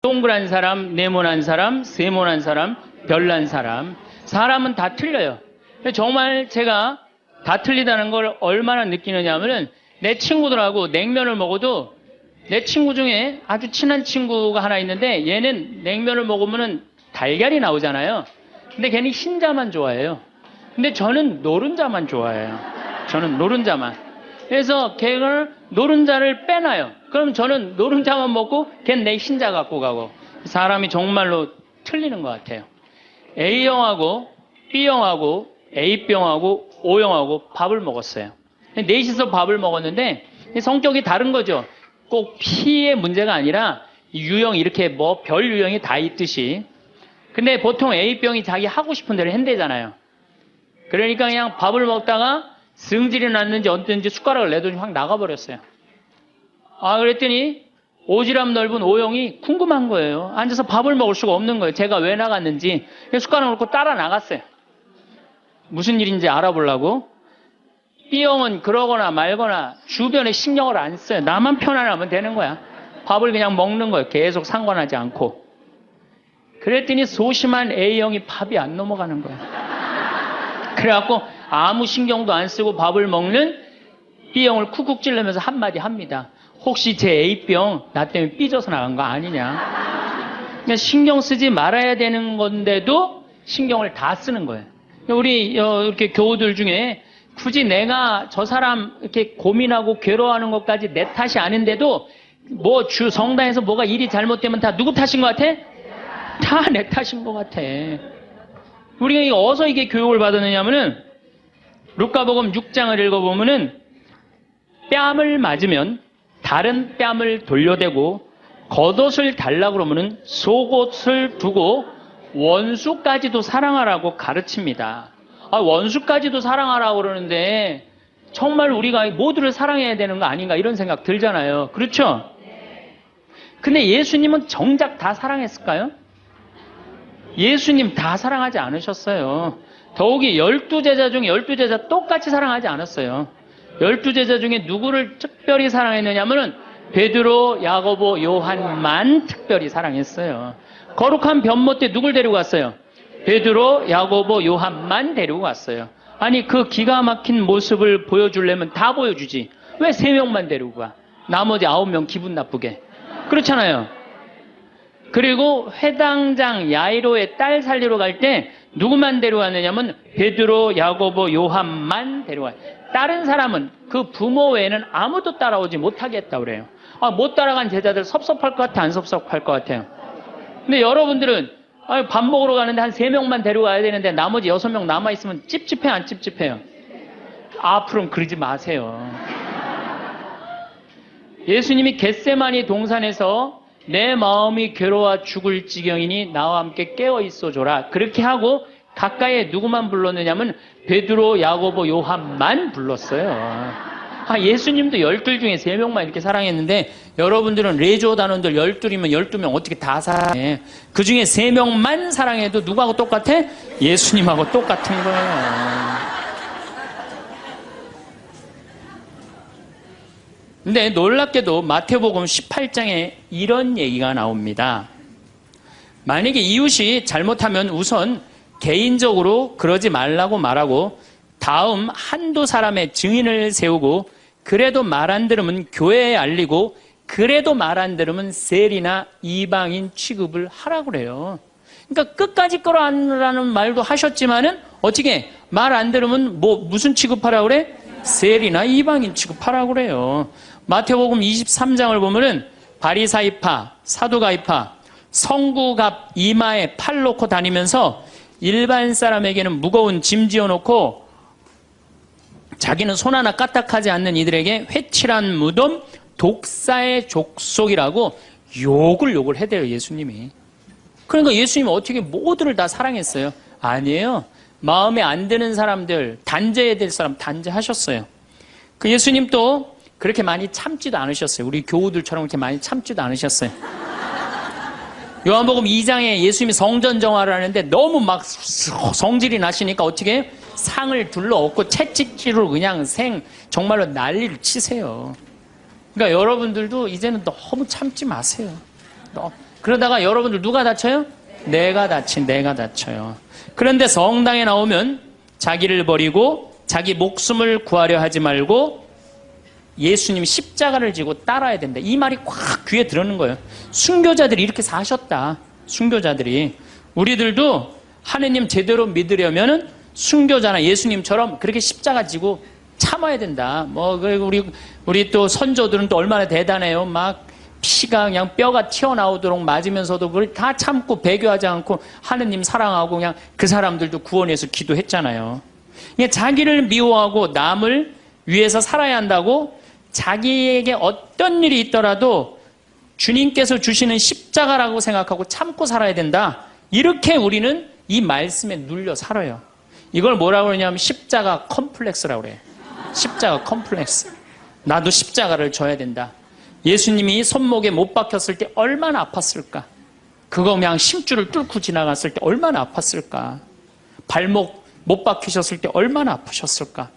동그란 사람, 네모난 사람, 세모난 사람, 별난 사람. 사람은 다 틀려요. 정말 제가 다 틀리다는 걸 얼마나 느끼느냐 하면은 내 친구들하고 냉면을 먹어도 내 친구 중에 아주 친한 친구가 하나 있는데 얘는 냉면을 먹으면은 달걀이 나오잖아요. 근데 걔는 흰자만 좋아해요. 근데 저는 노른자만 좋아해요. 저는 노른자만. 그래서 걔를 노른자를 빼놔요. 그럼 저는 노른자만 먹고 걔는 내 흰자 갖고 가고. 사람이 정말로 틀리는 것 같아요. A형하고 B형하고 A병하고 O형하고 밥을 먹었어요. 넷이서 밥을 먹었는데 성격이 다른 거죠. 꼭 P의 문제가 아니라 유형 이렇게 뭐 별 유형이 다 있듯이. 근데 보통 A병이 자기 하고 싶은 대로 한대잖아요. 그러니까 그냥 밥을 먹다가 승질이 났는지 어땠는지 숟가락을 내더니 확 나가버렸어요. 그랬더니 오지랖 넓은 O형이 궁금한 거예요. 앉아서 밥을 먹을 수가 없는 거예요. 제가 왜 나갔는지. 숟가락을 놓고 따라 나갔어요. 무슨 일인지 알아보려고. B형은 그러거나 말거나 주변에 신경을 안 써요. 나만 편안하면 되는 거야. 밥을 그냥 먹는 거예요. 계속 상관하지 않고. 그랬더니 소심한 A형이 밥이 안 넘어가는 거예요. 그래갖고 아무 신경도 안 쓰고 밥을 먹는 B형을 쿡쿡 찔르면서 한마디 합니다. 혹시 제 A병 나 때문에 삐져서 나간 거 아니냐. 그냥 신경 쓰지 말아야 되는 건데도 신경을 다 쓰는 거예요. 우리 이렇게 교우들 중에 굳이 내가 저 사람 이렇게 고민하고 괴로워하는 것까지 내 탓이 아닌데도 뭐 성당에서 뭐가 일이 잘못되면 다 누구 탓인 것 같아? 다 내 탓인 것 같아. 우리가 어디서 이게 교육을 받았느냐면은 루카복음 6장을 읽어보면은 뺨을 맞으면 다른 뺨을 돌려대고 겉옷을 달라고 그러면은 속옷을 두고 원수까지도 사랑하라고 가르칩니다. 원수까지도 사랑하라고 그러는데 정말 우리가 모두를 사랑해야 되는 거 아닌가 이런 생각 들잖아요. 그렇죠? 근데 예수님은 정작 다 사랑했을까요? 예수님 다 사랑하지 않으셨어요. 더욱이 12제자 중에 12제자 똑같이 사랑하지 않았어요. 12제자 중에 누구를 특별히 사랑했느냐면은 베드로, 야고보, 요한만 특별히 사랑했어요. 거룩한 변모 때 누굴 데리고 갔어요? 베드로, 야고보, 요한만 데리고 갔어요. 아니 그 기가 막힌 모습을 보여주려면 다 보여주지. 왜 3명만 데리고 가? 나머지 9명 기분 나쁘게. 그렇잖아요. 그리고 회당장 야이로의 딸 살리러 갈 때 누구만 데려갔느냐면 베드로, 야고보, 요한만 데려가요. 다른 사람은 그 부모 외에는 아무도 따라오지 못하겠다 그래요. 못 따라간 제자들 섭섭할 것 같아, 안 섭섭할 것 같아요? 근데 여러분들은 밥 먹으러 가는데 한 3명만 데려가야 되는데 나머지 6명 남아있으면 찝찝해, 안 찝찝해요? 앞으로는 그러지 마세요. 예수님이 겟세마니 동산에서 내 마음이 괴로워 죽을 지경이니 나와 함께 깨어 있어줘라. 그렇게 하고 가까이에 누구만 불렀느냐면 베드로, 야고보, 요한만 불렀어요. 예수님도 12 중에 3명만 이렇게 사랑했는데 여러분들은 레조 단원들 12이면 12명 어떻게 다 사랑해. 그 중에 3명만 사랑해도 누구하고 똑같아? 예수님하고 똑같은 거예요. 근데 놀랍게도 마태복음 18장에 이런 얘기가 나옵니다. 만약에 이웃이 잘못하면 우선 개인적으로 그러지 말라고 말하고 다음 한두 사람의 증인을 세우고 그래도 말 안 들으면 교회에 알리고 그래도 말 안 들으면 세리나 이방인 취급을 하라고 그래요. 그러니까 끝까지 끌어안으라는 말도 하셨지만은 어떻게 말 안 들으면 무슨 취급하라고 그래? 세리나 이방인 취급하라고 그래요. 마태복음 23장을 보면은 바리사이파, 사두가이파, 성구갑 이마에 팔 놓고 다니면서 일반 사람에게는 무거운 짐 지어놓고 자기는 손 하나 까딱하지 않는 이들에게 회칠한 무덤, 독사의 족속이라고 욕을 해대요, 예수님이. 그러니까 예수님은 어떻게 모두를 다 사랑했어요? 아니에요. 마음에 안 드는 사람들, 단죄해야 될 사람 단죄하셨어요. 그 예수님 또 그렇게 많이 참지도 않으셨어요. 우리 교우들처럼 그렇게 많이 참지도 않으셨어요. 요한복음 2장에 예수님이 성전 정화를 하는데 너무 막 성질이 나시니까 어떻게 해요? 상을 둘러엎고 채찍질로 그냥 정말로 난리를 치세요. 그러니까 여러분들도 이제는 너무 참지 마세요. 그러다가 여러분들 누가 다쳐요? 내가 다쳐요. 그런데 성당에 나오면 자기를 버리고 자기 목숨을 구하려 하지 말고 예수님 십자가를 지고 따라야 된다. 이 말이 꽉 귀에 들어오는 거예요. 순교자들이 이렇게 사셨다. 순교자들이. 우리들도 하느님 제대로 믿으려면은 순교자나 예수님처럼 그렇게 십자가 지고 참아야 된다. 우리 또 선조들은 또 얼마나 대단해요. 막 피가 그냥 뼈가 튀어나오도록 맞으면서도 그걸 다 참고 배교하지 않고 하느님 사랑하고 그냥 그 사람들도 구원해서 기도했잖아요. 자기를 미워하고 남을 위해서 살아야 한다고 자기에게 어떤 일이 있더라도 주님께서 주시는 십자가라고 생각하고 참고 살아야 된다. 이렇게 우리는 이 말씀에 눌려 살아요. 이걸 뭐라고 그러냐면 십자가 컴플렉스라고 그래요. 십자가 컴플렉스. 나도 십자가를 져야 된다. 예수님이 손목에 못 박혔을 때 얼마나 아팠을까? 그거 그냥 심줄을 뚫고 지나갔을 때 얼마나 아팠을까? 발목 못 박히셨을 때 얼마나 아프셨을까?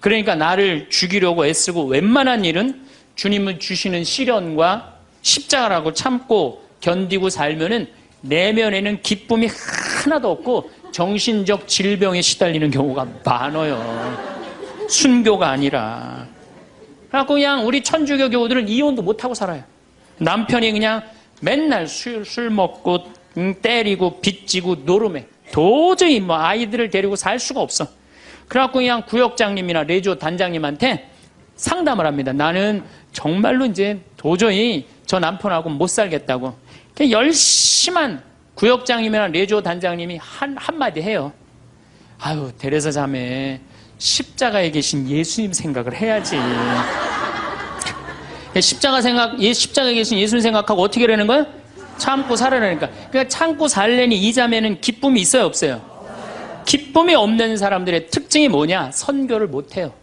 그러니까 나를 죽이려고 애쓰고 웬만한 일은 주님은 주시는 시련과 십자가라고 참고 견디고 살면은 내면에는 기쁨이 하나도 없고 정신적 질병에 시달리는 경우가 많아요. 순교가 아니라. 그래갖고 그냥 우리 천주교 교우들은 이혼도 못하고 살아요. 남편이 그냥 맨날 술 먹고 때리고 빚지고 노름해. 도저히 아이들을 데리고 살 수가 없어. 그래갖고 그냥 구역장님이나 레조 단장님한테 상담을 합니다. 나는 정말로 이제 도저히 저 남편하고 못 살겠다고. 열심한 구역장님이나 레조 단장님이 한마디 해요. 아유, 데레사 자매, 십자가에 계신 예수님 생각을 해야지. 십자가에 계신 예수님 생각하고 어떻게 하라는 거야? 참고 살아라니까. 그러니까 참고 살려니 이 자매는 기쁨이 있어요, 없어요? 기쁨이 없는 사람들의 특징이 뭐냐? 선교를 못해요.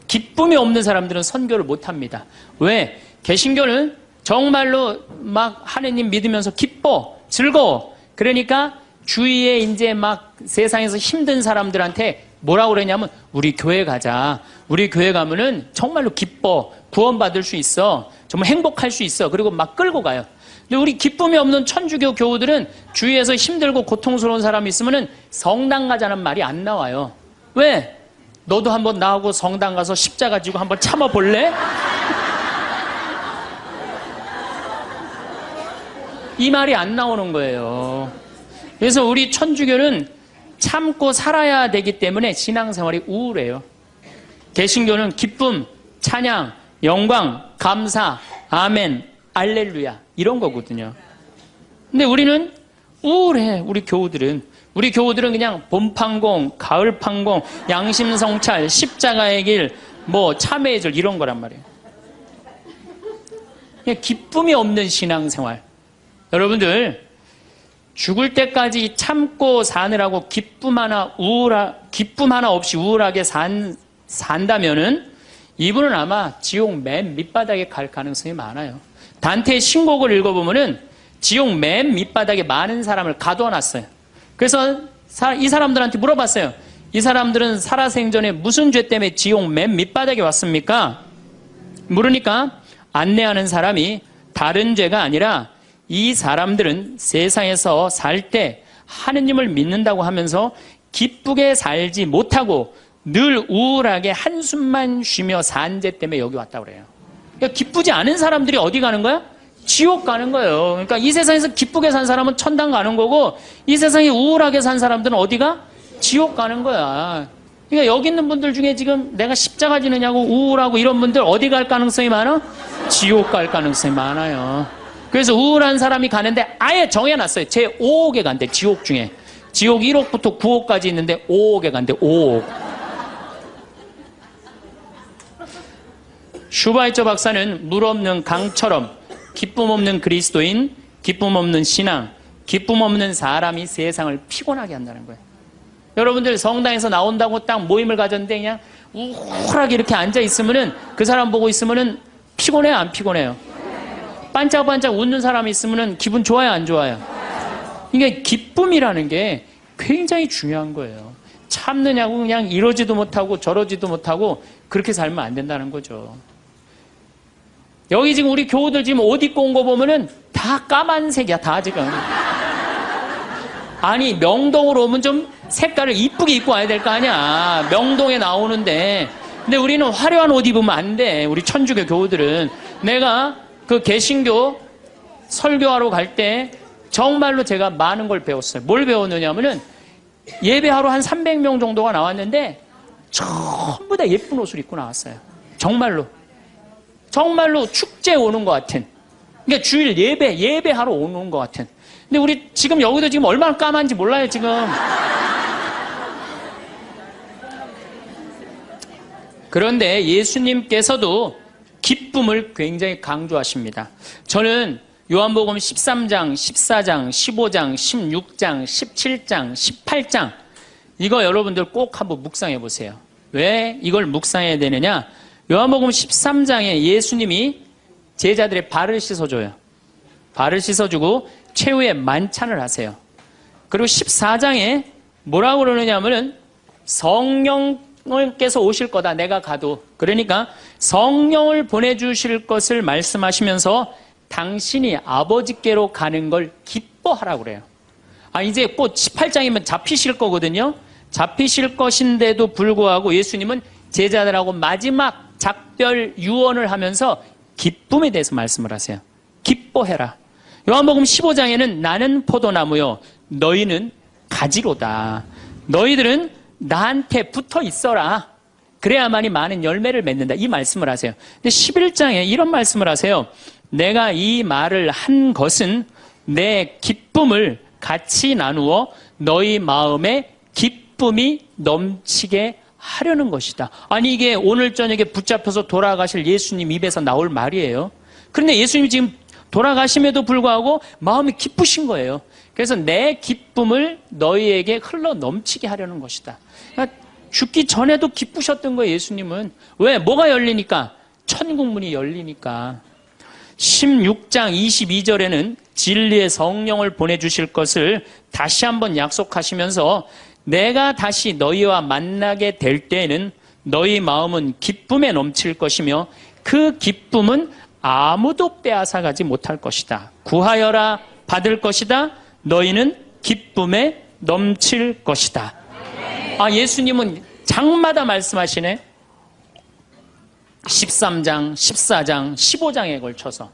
기쁨이 없는 사람들은 선교를 못합니다. 왜? 개신교는 정말로 막 하느님 믿으면서 기뻐, 즐거워. 그러니까 주위에 이제 막 세상에서 힘든 사람들한테 뭐라고 그러냐면 우리 교회 가자. 우리 교회 가면은 정말로 기뻐. 구원받을 수 있어. 정말 행복할 수 있어. 그리고 막 끌고 가요. 근데 우리 기쁨이 없는 천주교 교우들은 주위에서 힘들고 고통스러운 사람이 있으면은 성당 가자는 말이 안 나와요. 왜? 너도 한번 나하고 성당 가서 십자가 지고 한번 참아볼래? 이 말이 안 나오는 거예요. 그래서 우리 천주교는 참고 살아야 되기 때문에 신앙생활이 우울해요. 개신교는 기쁨, 찬양, 영광, 감사, 아멘, 알렐루야 이런 거거든요. 근데 우리는 우울해. 우리 교우들은 그냥 봄판공, 가을판공, 양심성찰, 십자가의 길, 참회의 절 이런 거란 말이에요. 그냥 기쁨이 없는 신앙생활. 여러분들 죽을 때까지 참고 사느라고 기쁨 하나 없이 우울하게 산다면은 이분은 아마 지옥 맨 밑바닥에 갈 가능성이 많아요. 단테의 신곡을 읽어보면은 지옥 맨 밑바닥에 많은 사람을 가둬놨어요. 그래서 이 사람들한테 물어봤어요. 이 사람들은 살아생전에 무슨 죄 때문에 지옥 맨 밑바닥에 왔습니까? 물으니까 안내하는 사람이 다른 죄가 아니라 이 사람들은 세상에서 살 때 하느님을 믿는다고 하면서 기쁘게 살지 못하고 늘 우울하게 한숨만 쉬며 산 죄 때문에 여기 왔다고 그래요. 그러니까 기쁘지 않은 사람들이 어디 가는 거야? 지옥 가는 거예요. 그러니까 이 세상에서 기쁘게 산 사람은 천당 가는 거고 이 세상에 우울하게 산 사람들은 어디가? 지옥 가는 거야. 그러니까 여기 있는 분들 중에 지금 내가 십자가 지느냐고 우울하고 이런 분들 어디 갈 가능성이 많아? 지옥 갈 가능성이 많아요. 그래서 우울한 사람이 가는데 아예 정해놨어요. 제 5억에 간대. 지옥 중에. 지옥 1억부터 9억까지 있는데 5억에 간대. 5억. 슈바이처 박사는 물 없는 강처럼 기쁨 없는 그리스도인, 기쁨 없는 신앙, 기쁨 없는 사람이 세상을 피곤하게 한다는 거예요. 여러분들 성당에서 나온다고 딱 모임을 가졌는데 그냥 우울하게 이렇게 앉아있으면은 그 사람 보고 있으면은 피곤해요, 안 피곤해요? 반짝반짝 웃는 사람이 있으면 기분 좋아요, 안 좋아요? 그러니까 기쁨이라는 게 굉장히 중요한 거예요. 참느냐고 그냥 이러지도 못하고 저러지도 못하고 그렇게 살면 안 된다는 거죠. 여기 지금 우리 교우들 지금 옷 입고 온 거 보면은 다 까만색이야, 다 지금. 아니, 명동으로 오면 좀 색깔을 이쁘게 입고 와야 될 거 아니야. 명동에 나오는데. 근데 우리는 화려한 옷 입으면 안 돼. 우리 천주교 교우들은. 내가 그 개신교 설교하러 갈 때 정말로 제가 많은 걸 배웠어요. 뭘 배웠느냐면은 예배하러 한 300명 정도가 나왔는데 전부 다 예쁜 옷을 입고 나왔어요. 정말로. 정말로 축제에 오는 것 같은. 그러니까 주일 예배하러 오는 것 같은. 근데 우리 지금 여기도 지금 얼마나 까만지 몰라요, 지금. 그런데 예수님께서도 기쁨을 굉장히 강조하십니다. 저는 요한복음 13장, 14장, 15장, 16장, 17장, 18장 이거 여러분들 꼭 한번 묵상해 보세요. 왜 이걸 묵상해야 되느냐? 요한복음 13장에 예수님이 제자들의 발을 씻어줘요. 발을 씻어주고 최후의 만찬을 하세요. 그리고 14장에 뭐라고 그러느냐면은 성령께서 오실 거다, 내가 가도. 그러니까 성령을 보내주실 것을 말씀하시면서 당신이 아버지께로 가는 걸 기뻐하라고 그래요. 이제 곧 18장이면 잡히실 거거든요. 잡히실 것인데도 불구하고 예수님은 제자들하고 마지막 작별 유언을 하면서 기쁨에 대해서 말씀을 하세요. 기뻐해라. 요한복음 15장에는 나는 포도나무요 너희는 가지로다. 너희들은 나한테 붙어 있어라. 그래야만이 많은 열매를 맺는다. 이 말씀을 하세요. 근데 11장에 이런 말씀을 하세요. 내가 이 말을 한 것은 내 기쁨을 같이 나누어 너희 마음에 기쁨이 넘치게 하려는 것이다. 아니, 이게 오늘 저녁에 붙잡혀서 돌아가실 예수님 입에서 나올 말이에요. 그런데 예수님이 지금 돌아가심에도 불구하고 마음이 기쁘신 거예요. 그래서 내 기쁨을 너희에게 흘러 넘치게 하려는 것이다. 그러니까 죽기 전에도 기쁘셨던 거예요, 예수님은. 왜? 뭐가 열리니까? 천국문이 열리니까. 16장 22절에는 진리의 성령을 보내주실 것을 다시 한번 약속하시면서 내가 다시 너희와 만나게 될 때에는 너희 마음은 기쁨에 넘칠 것이며 그 기쁨은 아무도 빼앗아가지 못할 것이다. 구하여라 받을 것이다. 너희는 기쁨에 넘칠 것이다. 예수님은 장마다 말씀하시네. 13장, 14장, 15장에 걸쳐서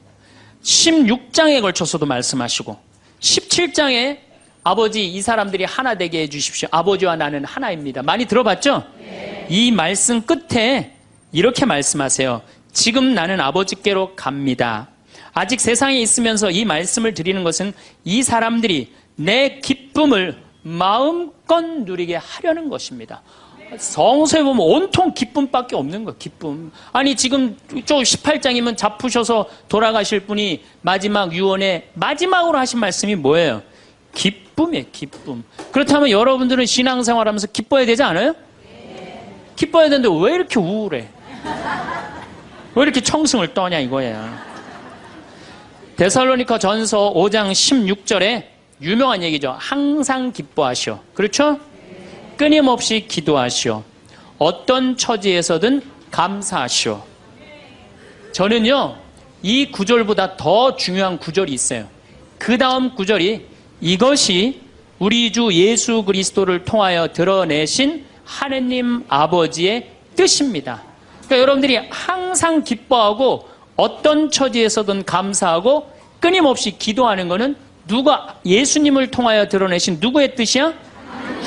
16장에 걸쳐서도 말씀하시고 17장에 아버지 이 사람들이 하나 되게 해주십시오. 아버지와 나는 하나입니다. 많이 들어봤죠? 네. 이 말씀 끝에 이렇게 말씀하세요. 지금 나는 아버지께로 갑니다. 아직 세상에 있으면서 이 말씀을 드리는 것은 이 사람들이 내 기쁨을 마음껏 누리게 하려는 것입니다. 성서에 보면 온통 기쁨밖에 없는 거예요. 기쁨. 아니 지금 저 18장이면 잡으셔서 돌아가실 분이 마지막 유언에 마지막으로 하신 말씀이 뭐예요? 기쁨이에요. 기쁨. 그렇다면 여러분들은 신앙생활하면서 기뻐야 되지 않아요? 기뻐야 되는데 왜 이렇게 우울해? 왜 이렇게 청승을 떠냐 이거예요. 데살로니가 전서 5장 16절에 유명한 얘기죠. 항상 기뻐하시오. 그렇죠? 끊임없이 기도하시오. 어떤 처지에서든 감사하시오. 저는요, 이 구절보다 더 중요한 구절이 있어요. 그 다음 구절이 이것이 우리 주 예수 그리스도를 통하여 드러내신 하느님 아버지의 뜻입니다. 그러니까 여러분들이 항상 기뻐하고 어떤 처지에서든 감사하고 끊임없이 기도하는 것은 누가 예수님을 통하여 드러내신 누구의 뜻이야?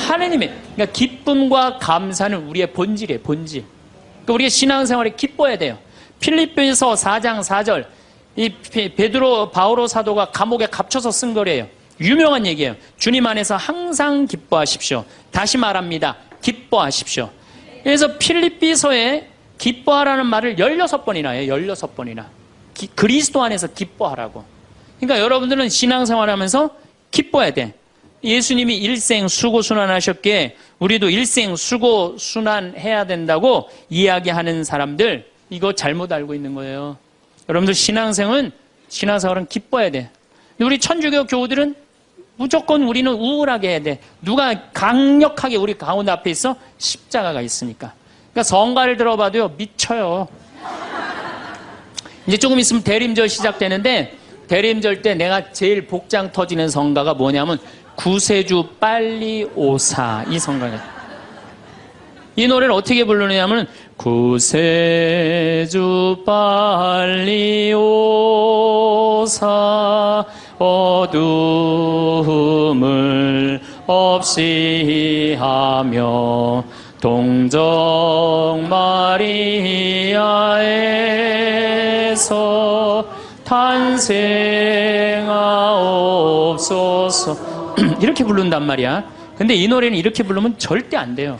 하느님의. 그러니까 기쁨과 감사는 우리의 본질이에요. 본질. 그러니까 우리가 신앙생활에 기뻐야 돼요. 필립보서 4장 4절 이 베드로 바오로 사도가 감옥에 갇혀서 쓴 거래요. 유명한 얘기예요. 주님 안에서 항상 기뻐하십시오. 다시 말합니다. 기뻐하십시오. 그래서 필립비서에 기뻐하라는 말을 16번이나 해요. 16번이나. 그리스도 안에서 기뻐하라고. 그러니까 여러분들은 신앙생활하면서 기뻐야 돼. 예수님이 일생 수고순환하셨기에 우리도 일생 수고순환해야 된다고 이야기하는 사람들 이거 잘못 알고 있는 거예요. 여러분들 신앙생활은 기뻐야 돼. 우리 천주교 교우들은 무조건 우리는 우울하게 해야 돼. 누가 강력하게 우리 가운데 앞에 있어? 십자가가 있으니까. 그러니까 성가를 들어봐도요 미쳐요. 이제 조금 있으면 대림절 시작되는데 대림절 때 내가 제일 복장 터지는 성가가 뭐냐면 구세주 빨리 오사 이 성가예요. 이 노래를 어떻게 부르느냐면 구세주 빨리 오사 어둠을 없이 하며 동정 마리아에서 탄생하옵소서 이렇게 부른단 말이야. 근데 이 노래는 이렇게 부르면 절대 안 돼요.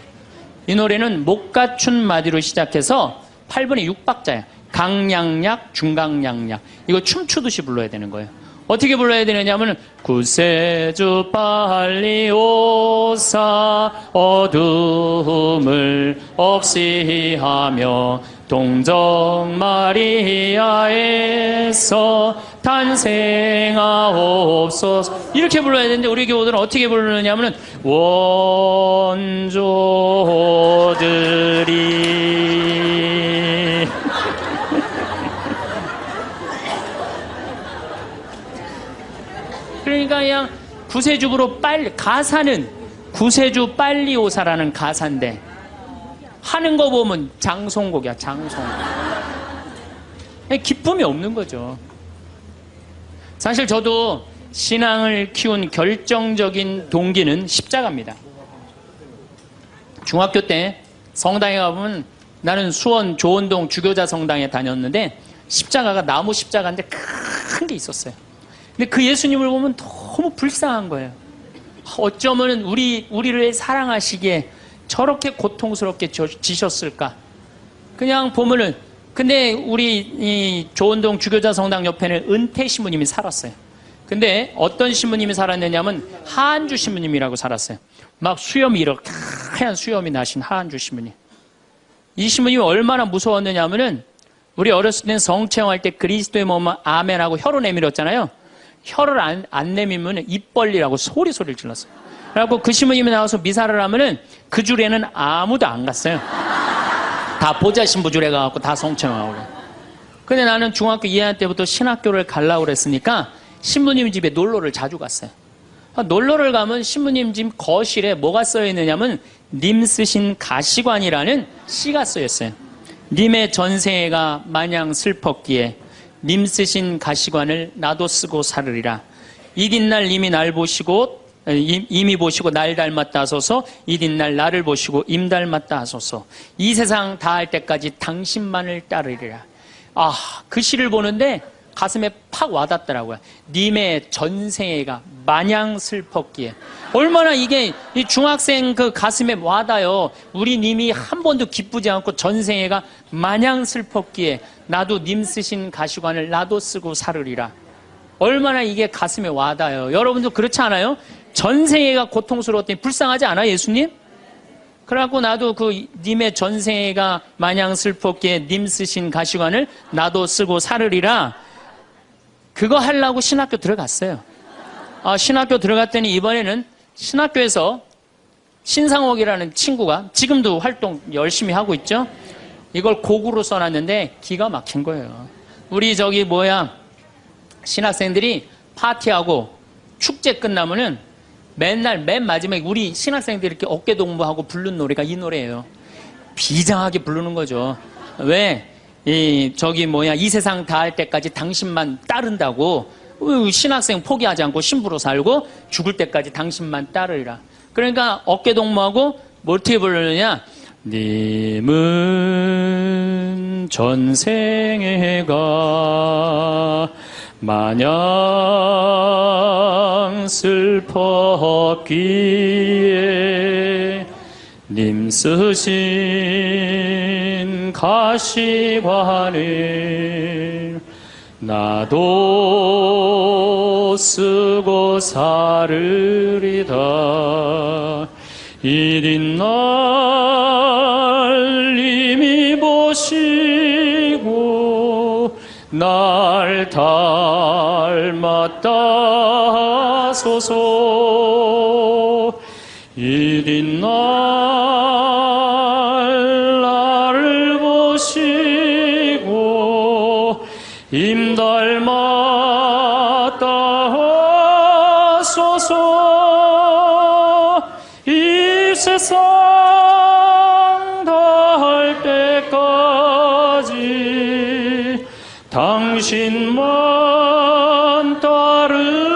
이 노래는 못 갖춘 마디로 시작해서 8분의 6박자야. 강량약, 중강량약. 이거 춤추듯이 불러야 되는 거예요. 어떻게 불러야 되느냐면 구세주 빨리 오사 어둠을 없이 하며 동정 마리아에서 탄생하옵소서 이렇게 불러야 되는데 우리 교우들은 어떻게 부르느냐면 원조들이 그러니까 그냥 구세주부로 빨리 가사는 구세주 빨리 오사라는 가사인데 하는 거 보면 장송곡이야. 장송곡. 기쁨이 없는 거죠. 사실 저도 신앙을 키운 결정적인 동기는 십자가입니다. 중학교 때 성당에 가보면 나는 수원 조원동 주교자 성당에 다녔는데 십자가가 나무 십자가인데 큰 게 있었어요. 근데 그 예수님을 보면 너무 불쌍한 거예요. 어쩌면 우리를 사랑하시기에 저렇게 고통스럽게 지셨을까? 그냥 보면은 근데 우리 이 조원동 주교자 성당 옆에는 은퇴 신부님이 살았어요. 근데 어떤 신부님이 살았느냐면 하한주 신부님이라고 살았어요. 막 수염이 이렇게 하얀 수염이 나신 하한주 신부님. 이 신부님이 얼마나 무서웠느냐면은 우리 어렸을 때는 성체험할 때 그리스도의 몸은 아멘하고 혀로 내밀었잖아요. 혀를 안 내밀면 입 벌리라고 소리를 질렀어요. 그래갖고 그 신부님이 나와서 미사를 하면은 그 줄에는 아무도 안 갔어요. 다 보좌 신부 줄에 가갖고 다 성체험하고 그래. 근데 나는 중학교 2학년 때부터 신학교를 가려고 그랬으니까 신부님 집에 놀러를 자주 갔어요. 놀러를 가면 신부님 집 거실에 뭐가 써 있느냐면 님 쓰신 가시관이라는 시가 쓰여 있어요. 님의 전생애가 마냥 슬펐기에 님 쓰신 가시관을 나도 쓰고 살으리라. 이튿날 님이 날 보시고 임이 보시고 날 닮았다 하소서. 이튿날 나를 보시고 임 닮았다 하소서. 이 세상 다할 때까지 당신만을 따르리라. 그 시를 보는데 가슴에 팍 와닿더라고요. 님의 전생애가 마냥 슬펐기에. 얼마나 이게 이 중학생 그 가슴에 와닿아요. 우리 님이 한 번도 기쁘지 않고 전생애가 마냥 슬펐기에 나도 님 쓰신 가시관을 나도 쓰고 살으리라. 얼마나 이게 가슴에 와닿아요. 여러분도 그렇지 않아요? 전생애가 고통스러웠더니 불쌍하지 않아 예수님? 그래갖고 나도 그 님의 전생애가 마냥 슬펐기에 님 쓰신 가시관을 나도 쓰고 살으리라. 그거 하려고 신학교 들어갔어요. 신학교 들어갔더니 이번에는 신학교에서 신상옥이라는 친구가 지금도 활동 열심히 하고 있죠. 이걸 곡으로 써놨는데 기가 막힌 거예요. 우리 신학생들이 파티하고 축제 끝나면은 맨날 맨 마지막에 우리 신학생들이 이렇게 어깨 동무하고 부른 노래가 이 노래예요. 비장하게 부르는 거죠. 왜? 이 세상 다할 때까지 당신만 따른다고 신학생 포기하지 않고 신부로 살고 죽을 때까지 당신만 따르리라. 그러니까 어깨 동무하고 뭐 어떻게 부르느냐? 님은 전생애가 마냥 슬펐기에 님 쓰신 가시관을 나도 쓰고 살으리다. 이튿날 님이 보시고 날 닮았다 하소서. 이튿날 나를 보시고 주옵소서. 이 세상 다할 때까지 당신만 따르리라.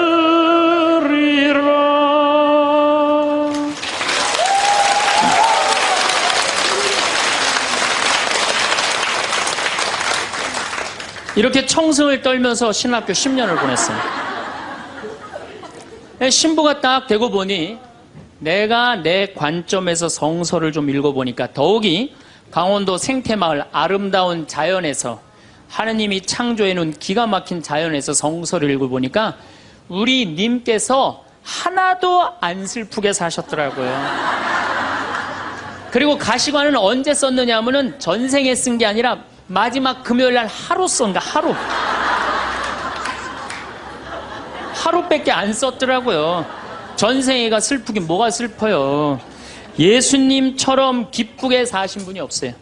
이렇게 청승을 떨면서 신학교 10년을 보냈어요. 신부가 딱 되고 보니 내가 내 관점에서 성서를 좀 읽어보니까 더욱이 강원도 생태마을 아름다운 자연에서 하느님이 창조해놓은 기가 막힌 자연에서 성서를 읽어보니까 우리 님께서 하나도 안 슬프게 사셨더라고요. 그리고 가시관은 언제 썼느냐 하면은 전생에 쓴 게 아니라 마지막 금요일 날 하루 썼는가, 하루밖에 안 썼더라고요. 전생애가 슬프긴 뭐가 슬퍼요. 예수님처럼 기쁘게 사신 분이 없어요.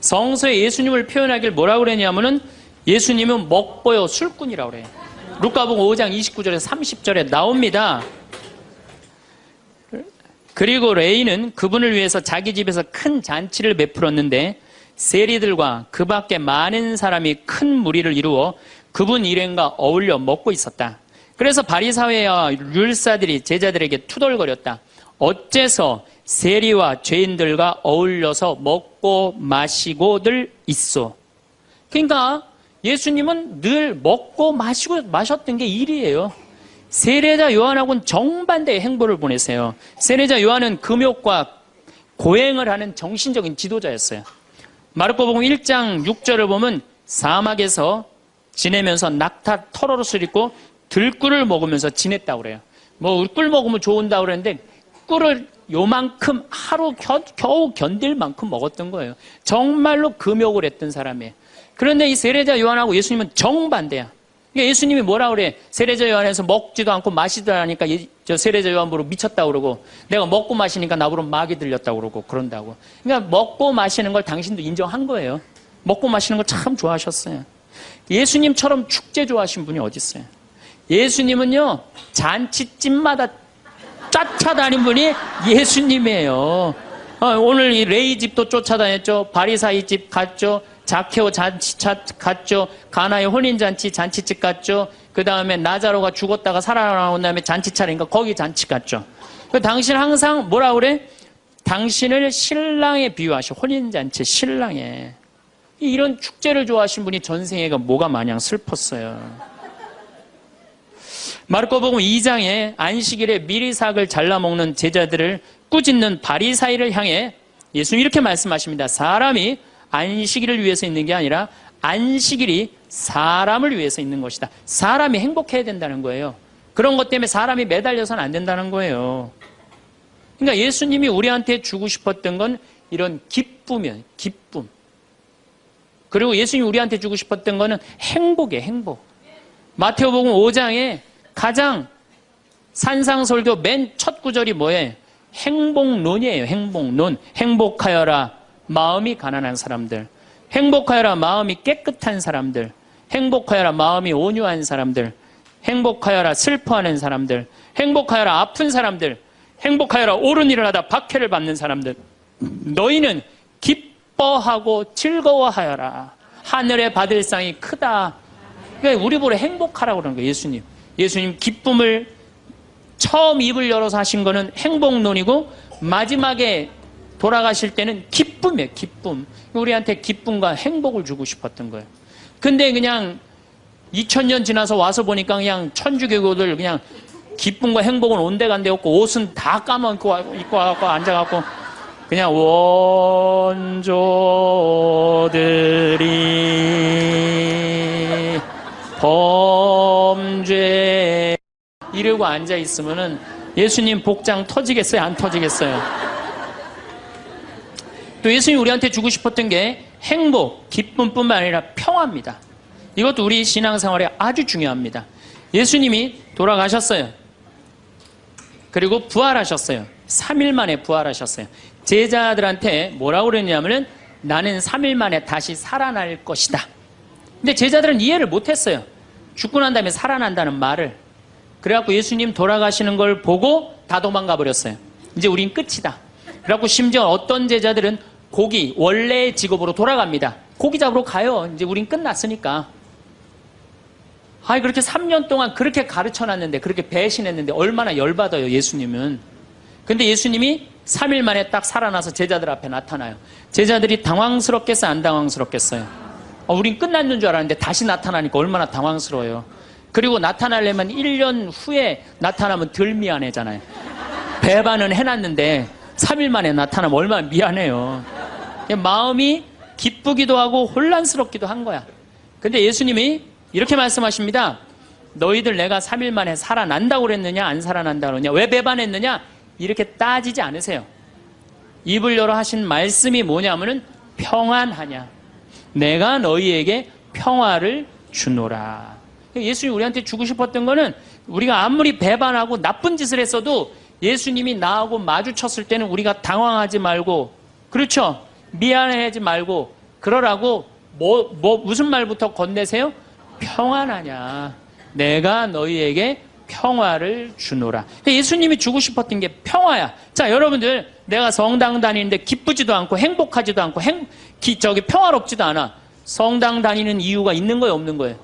성서에 예수님을 표현하길 뭐라고 그랬냐면은 예수님은 먹보요 술꾼이라고 그래요. 루카복음 5장 29절에서 30절에 나옵니다. 그리고 레이는 그분을 위해서 자기 집에서 큰 잔치를 베풀었는데 세리들과 그 밖에 많은 사람이 큰 무리를 이루어 그분 일행과 어울려 먹고 있었다. 그래서 바리사회와 율사들이 제자들에게 투덜거렸다. 어째서 세리와 죄인들과 어울려서 먹고 마시고들 있어. 그러니까 예수님은 늘 먹고 마셨던 게 일이에요. 세례자 요한하고는 정반대의 행보를 보내세요. 세례자 요한은 금욕과 고행을 하는 정신적인 지도자였어요. 마르코복음 1장 6절을 보면 사막에서 지내면서 낙타 털옷을 입고 들꿀을 먹으면서 지냈다고 그래요. 뭐 꿀 먹으면 좋은다고 그랬는데 꿀을 요만큼 하루 겨우 견딜 만큼 먹었던 거예요. 정말로 금욕을 했던 사람이에요. 그런데 이 세례자 요한하고 예수님은 정반대야. 그러니까 예수님이 뭐라 그래? 세례자 요한에서 먹지도 않고 마시도 않으니까 저 세례자 요한 보러 미쳤다고 그러고 내가 먹고 마시니까 나보러 마귀 들렸다고 그러고 그런다고. 그러니까 먹고 마시는 걸 당신도 인정한 거예요. 먹고 마시는 걸 참 좋아하셨어요. 예수님처럼 축제 좋아하신 분이 어디 있어요? 예수님은요 잔치집마다 쫓아다닌 분이 예수님이에요. 오늘 이 레이 집도 쫓아다녔죠. 바리사이 집 갔죠. 자케오 잔치 갔죠. 가나의 혼인잔치 잔치집 갔죠. 그 다음에 나자로가 죽었다가 살아나온 다음에 잔치 차리니까 거기 잔치 갔죠. 당신 항상 뭐라 그래? 당신을 신랑에 비유하셔. 혼인잔치 신랑에. 이런 축제를 좋아하신 분이 전생애가 뭐가 마냥 슬펐어요. 마르코복음 2장에 안식일에 미리삭을 잘라먹는 제자들을 꾸짖는 바리사이를 향해 예수님이 이렇게 말씀하십니다. 사람이 안식일을 위해서 있는 게 아니라 안식일이 사람을 위해서 있는 것이다. 사람이 행복해야 된다는 거예요. 그런 것 때문에 사람이 매달려서는 안 된다는 거예요. 그러니까 예수님이 우리한테 주고 싶었던 건 이런 기쁨이에요. 기쁨. 그리고 예수님이 우리한테 주고 싶었던 거는 행복이에요. 행복. 마태오복음 5장에 가장 산상설교 맨 첫 구절이 뭐예요? 행복론이에요. 행복론. 행복하여라 마음이 가난한 사람들. 행복하여라 마음이 깨끗한 사람들. 행복하여라 마음이 온유한 사람들. 행복하여라 슬퍼하는 사람들. 행복하여라 아픈 사람들. 행복하여라 옳은 일을 하다 박해를 받는 사람들. 너희는 기뻐하고 즐거워하여라. 하늘에 받을 상이 크다. 그러니까 우리 보러 행복하라고 그러는 거예요. 예수님 기쁨을 처음 입을 열어서 하신 거는 행복론이고 마지막에 돌아가실 때는 기쁨이에요. 기쁨. 우리한테 기쁨과 행복을 주고 싶었던 거예요. 근데 그냥 2000년 지나서 와서 보니까 그냥 천주교도들 그냥 기쁨과 행복은 온데간데 없고 옷은 다 까먹고 입고 와갖고 앉아갖고 그냥 원조들이 범죄 이러고 앉아있으면은 예수님 복장 터지겠어요? 안 터지겠어요? 또 예수님이 우리한테 주고 싶었던 게 행복, 기쁨뿐만 아니라 평화입니다. 이것도 우리 신앙생활에 아주 중요합니다. 예수님이 돌아가셨어요. 그리고 부활하셨어요. 3일 만에 부활하셨어요. 제자들한테 뭐라고 그랬냐면은 나는 3일 만에 다시 살아날 것이다. 근데 제자들은 이해를 못했어요. 죽고 난 다음에 살아난다는 말을. 그래갖고 예수님 돌아가시는 걸 보고 다 도망가 버렸어요. 이제 우린 끝이다. 그래갖고 심지어 어떤 제자들은 고기, 원래의 직업으로 돌아갑니다. 고기 잡으러 가요. 이제 우린 끝났으니까. 아이, 그렇게 3년 동안 그렇게 가르쳐놨는데, 그렇게 배신했는데, 얼마나 열받아요, 예수님은. 근데 예수님이 3일 만에 딱 살아나서 제자들 앞에 나타나요. 제자들이 당황스럽겠어요, 안 당황스럽겠어요? 우린 끝났는 줄 알았는데 다시 나타나니까 얼마나 당황스러워요. 그리고 나타나려면 1년 후에 나타나면 덜 미안해잖아요. 배반은 해놨는데 3일 만에 나타나면 얼마나 미안해요. 마음이 기쁘기도 하고 혼란스럽기도 한 거야. 근데 예수님이 이렇게 말씀하십니다. 너희들 내가 3일 만에 살아난다고 그랬느냐, 안 살아난다고 그랬느냐, 왜 배반했느냐, 이렇게 따지지 않으세요. 입을 열어 하신 말씀이 뭐냐면은 평안하냐, 내가 너희에게 평화를 주노라. 예수님이 우리한테 주고 싶었던 거는, 우리가 아무리 배반하고 나쁜 짓을 했어도 예수님이 나하고 마주쳤을 때는 우리가 당황하지 말고, 그렇죠? 미안해하지 말고 그러라고 무슨 말부터 건네세요? 평안하냐, 내가 너희에게 평화를 주노라. 예수님이 주고 싶었던 게 평화야. 자, 여러분들, 내가 성당 다니는데 기쁘지도 않고 행복하지도 않고 평화롭지도 않아. 성당 다니는 이유가 있는 거예요, 없는 거예요?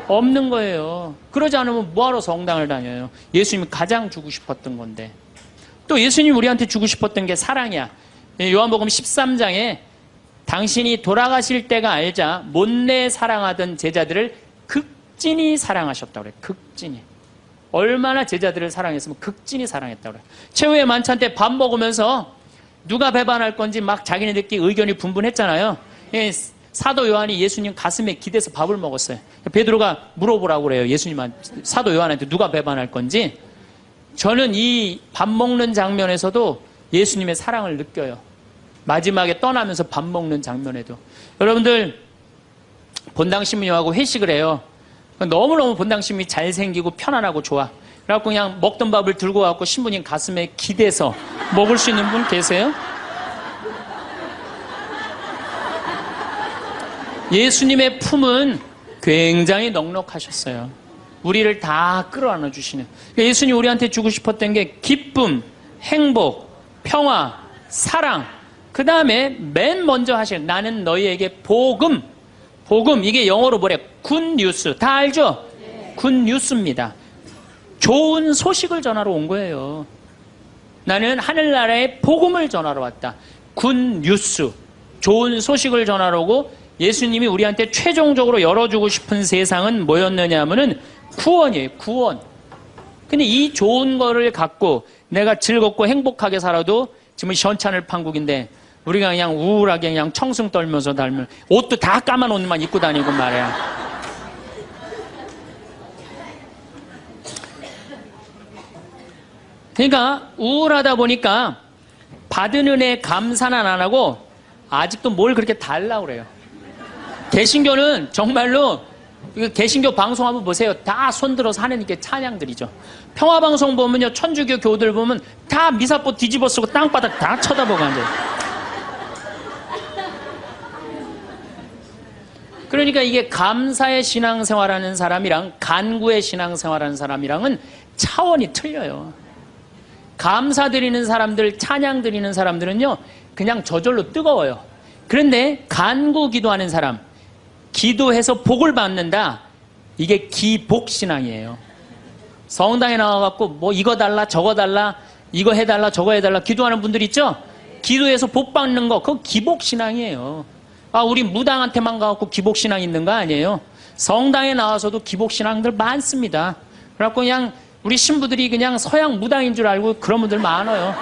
없는 거예요. 그러지 않으면 뭐하러 성당을 다녀요? 예수님이 가장 주고 싶었던 건데. 또 예수님이 우리한테 주고 싶었던 게 사랑이야. 요한복음 13장에 당신이 돌아가실 때가 알자 못내 사랑하던 제자들을 극진히 사랑하셨다고 그래요. 극진히. 얼마나 제자들을 사랑했으면 극진히 사랑했다고 그래요. 최후의 만찬 때 밥 먹으면서 누가 배반할 건지 막 자기네들끼리 의견이 분분했잖아요. 사도 요한이 예수님 가슴에 기대서 밥을 먹었어요. 베드로가 물어보라고 그래요. 예수님한테, 사도 요한한테 누가 배반할 건지. 저는 이 밥 먹는 장면에서도 예수님의 사랑을 느껴요. 마지막에 떠나면서 밥 먹는 장면에도. 여러분들, 본당신부님하고 회식을 해요. 너무너무 본당신부님이 잘생기고 편안하고 좋아. 그래갖고 그냥 먹던 밥을 들고 와갖고 신부님 가슴에 기대서 먹을 수 있는 분 계세요? 예수님의 품은 굉장히 넉넉하셨어요. 우리를 다 끌어안아 주시는. 예수님 우리한테 주고 싶었던 게 기쁨, 행복, 평화, 사랑. 그 다음에 맨 먼저 하실, 나는 너희에게 복음. 복음, 이게 영어로 뭐래? 굿뉴스. 다 알죠? 굿뉴스입니다. 좋은 소식을 전하러 온 거예요. 나는 하늘나라의 복음을 전하러 왔다. 굿뉴스. 좋은 소식을 전하러 오고, 예수님이 우리한테 최종적으로 열어주고 싶은 세상은 뭐였느냐 하면은 구원이에요. 구원. 근데 이 좋은 거를 갖고 내가 즐겁고 행복하게 살아도 지금 현찬을 판국인데 우리가 그냥 우울하게 그냥 청승 떨면서 달면 옷도 다 까만 옷만 입고 다니고 말이야. 그러니까 우울하다 보니까 받은 은혜 감사는 안 하고 아직도 뭘 그렇게 달라고 그래요. 개신교는 정말로 개신교 방송 한번 보세요. 다 손들어서 하느님께 찬양드리죠. 평화방송 보면요, 천주교 교들 보면 다 미사포 뒤집어 쓰고 땅바닥 다 쳐다보고 앉아요. 그러니까 이게 감사의 신앙생활하는 사람이랑 간구의 신앙생활하는 사람이랑은 차원이 틀려요. 감사드리는 사람들, 찬양드리는 사람들은요 그냥 저절로 뜨거워요. 그런데 간구 기도하는 사람, 기도해서 복을 받는다, 이게 기복신앙이에요. 성당에 나와갖고 뭐 이거 달라 저거 달라 이거 해달라 저거 해달라 기도하는 분들 있죠? 기도해서 복 받는 거, 그거 기복신앙이에요. 아, 우리 무당한테만 가갖고 기복신앙 있는 거 아니에요. 성당에 나와서도 기복신앙들 많습니다. 그래갖고 그냥 우리 신부들이 그냥 서양 무당인 줄 알고 그런 분들 많아요.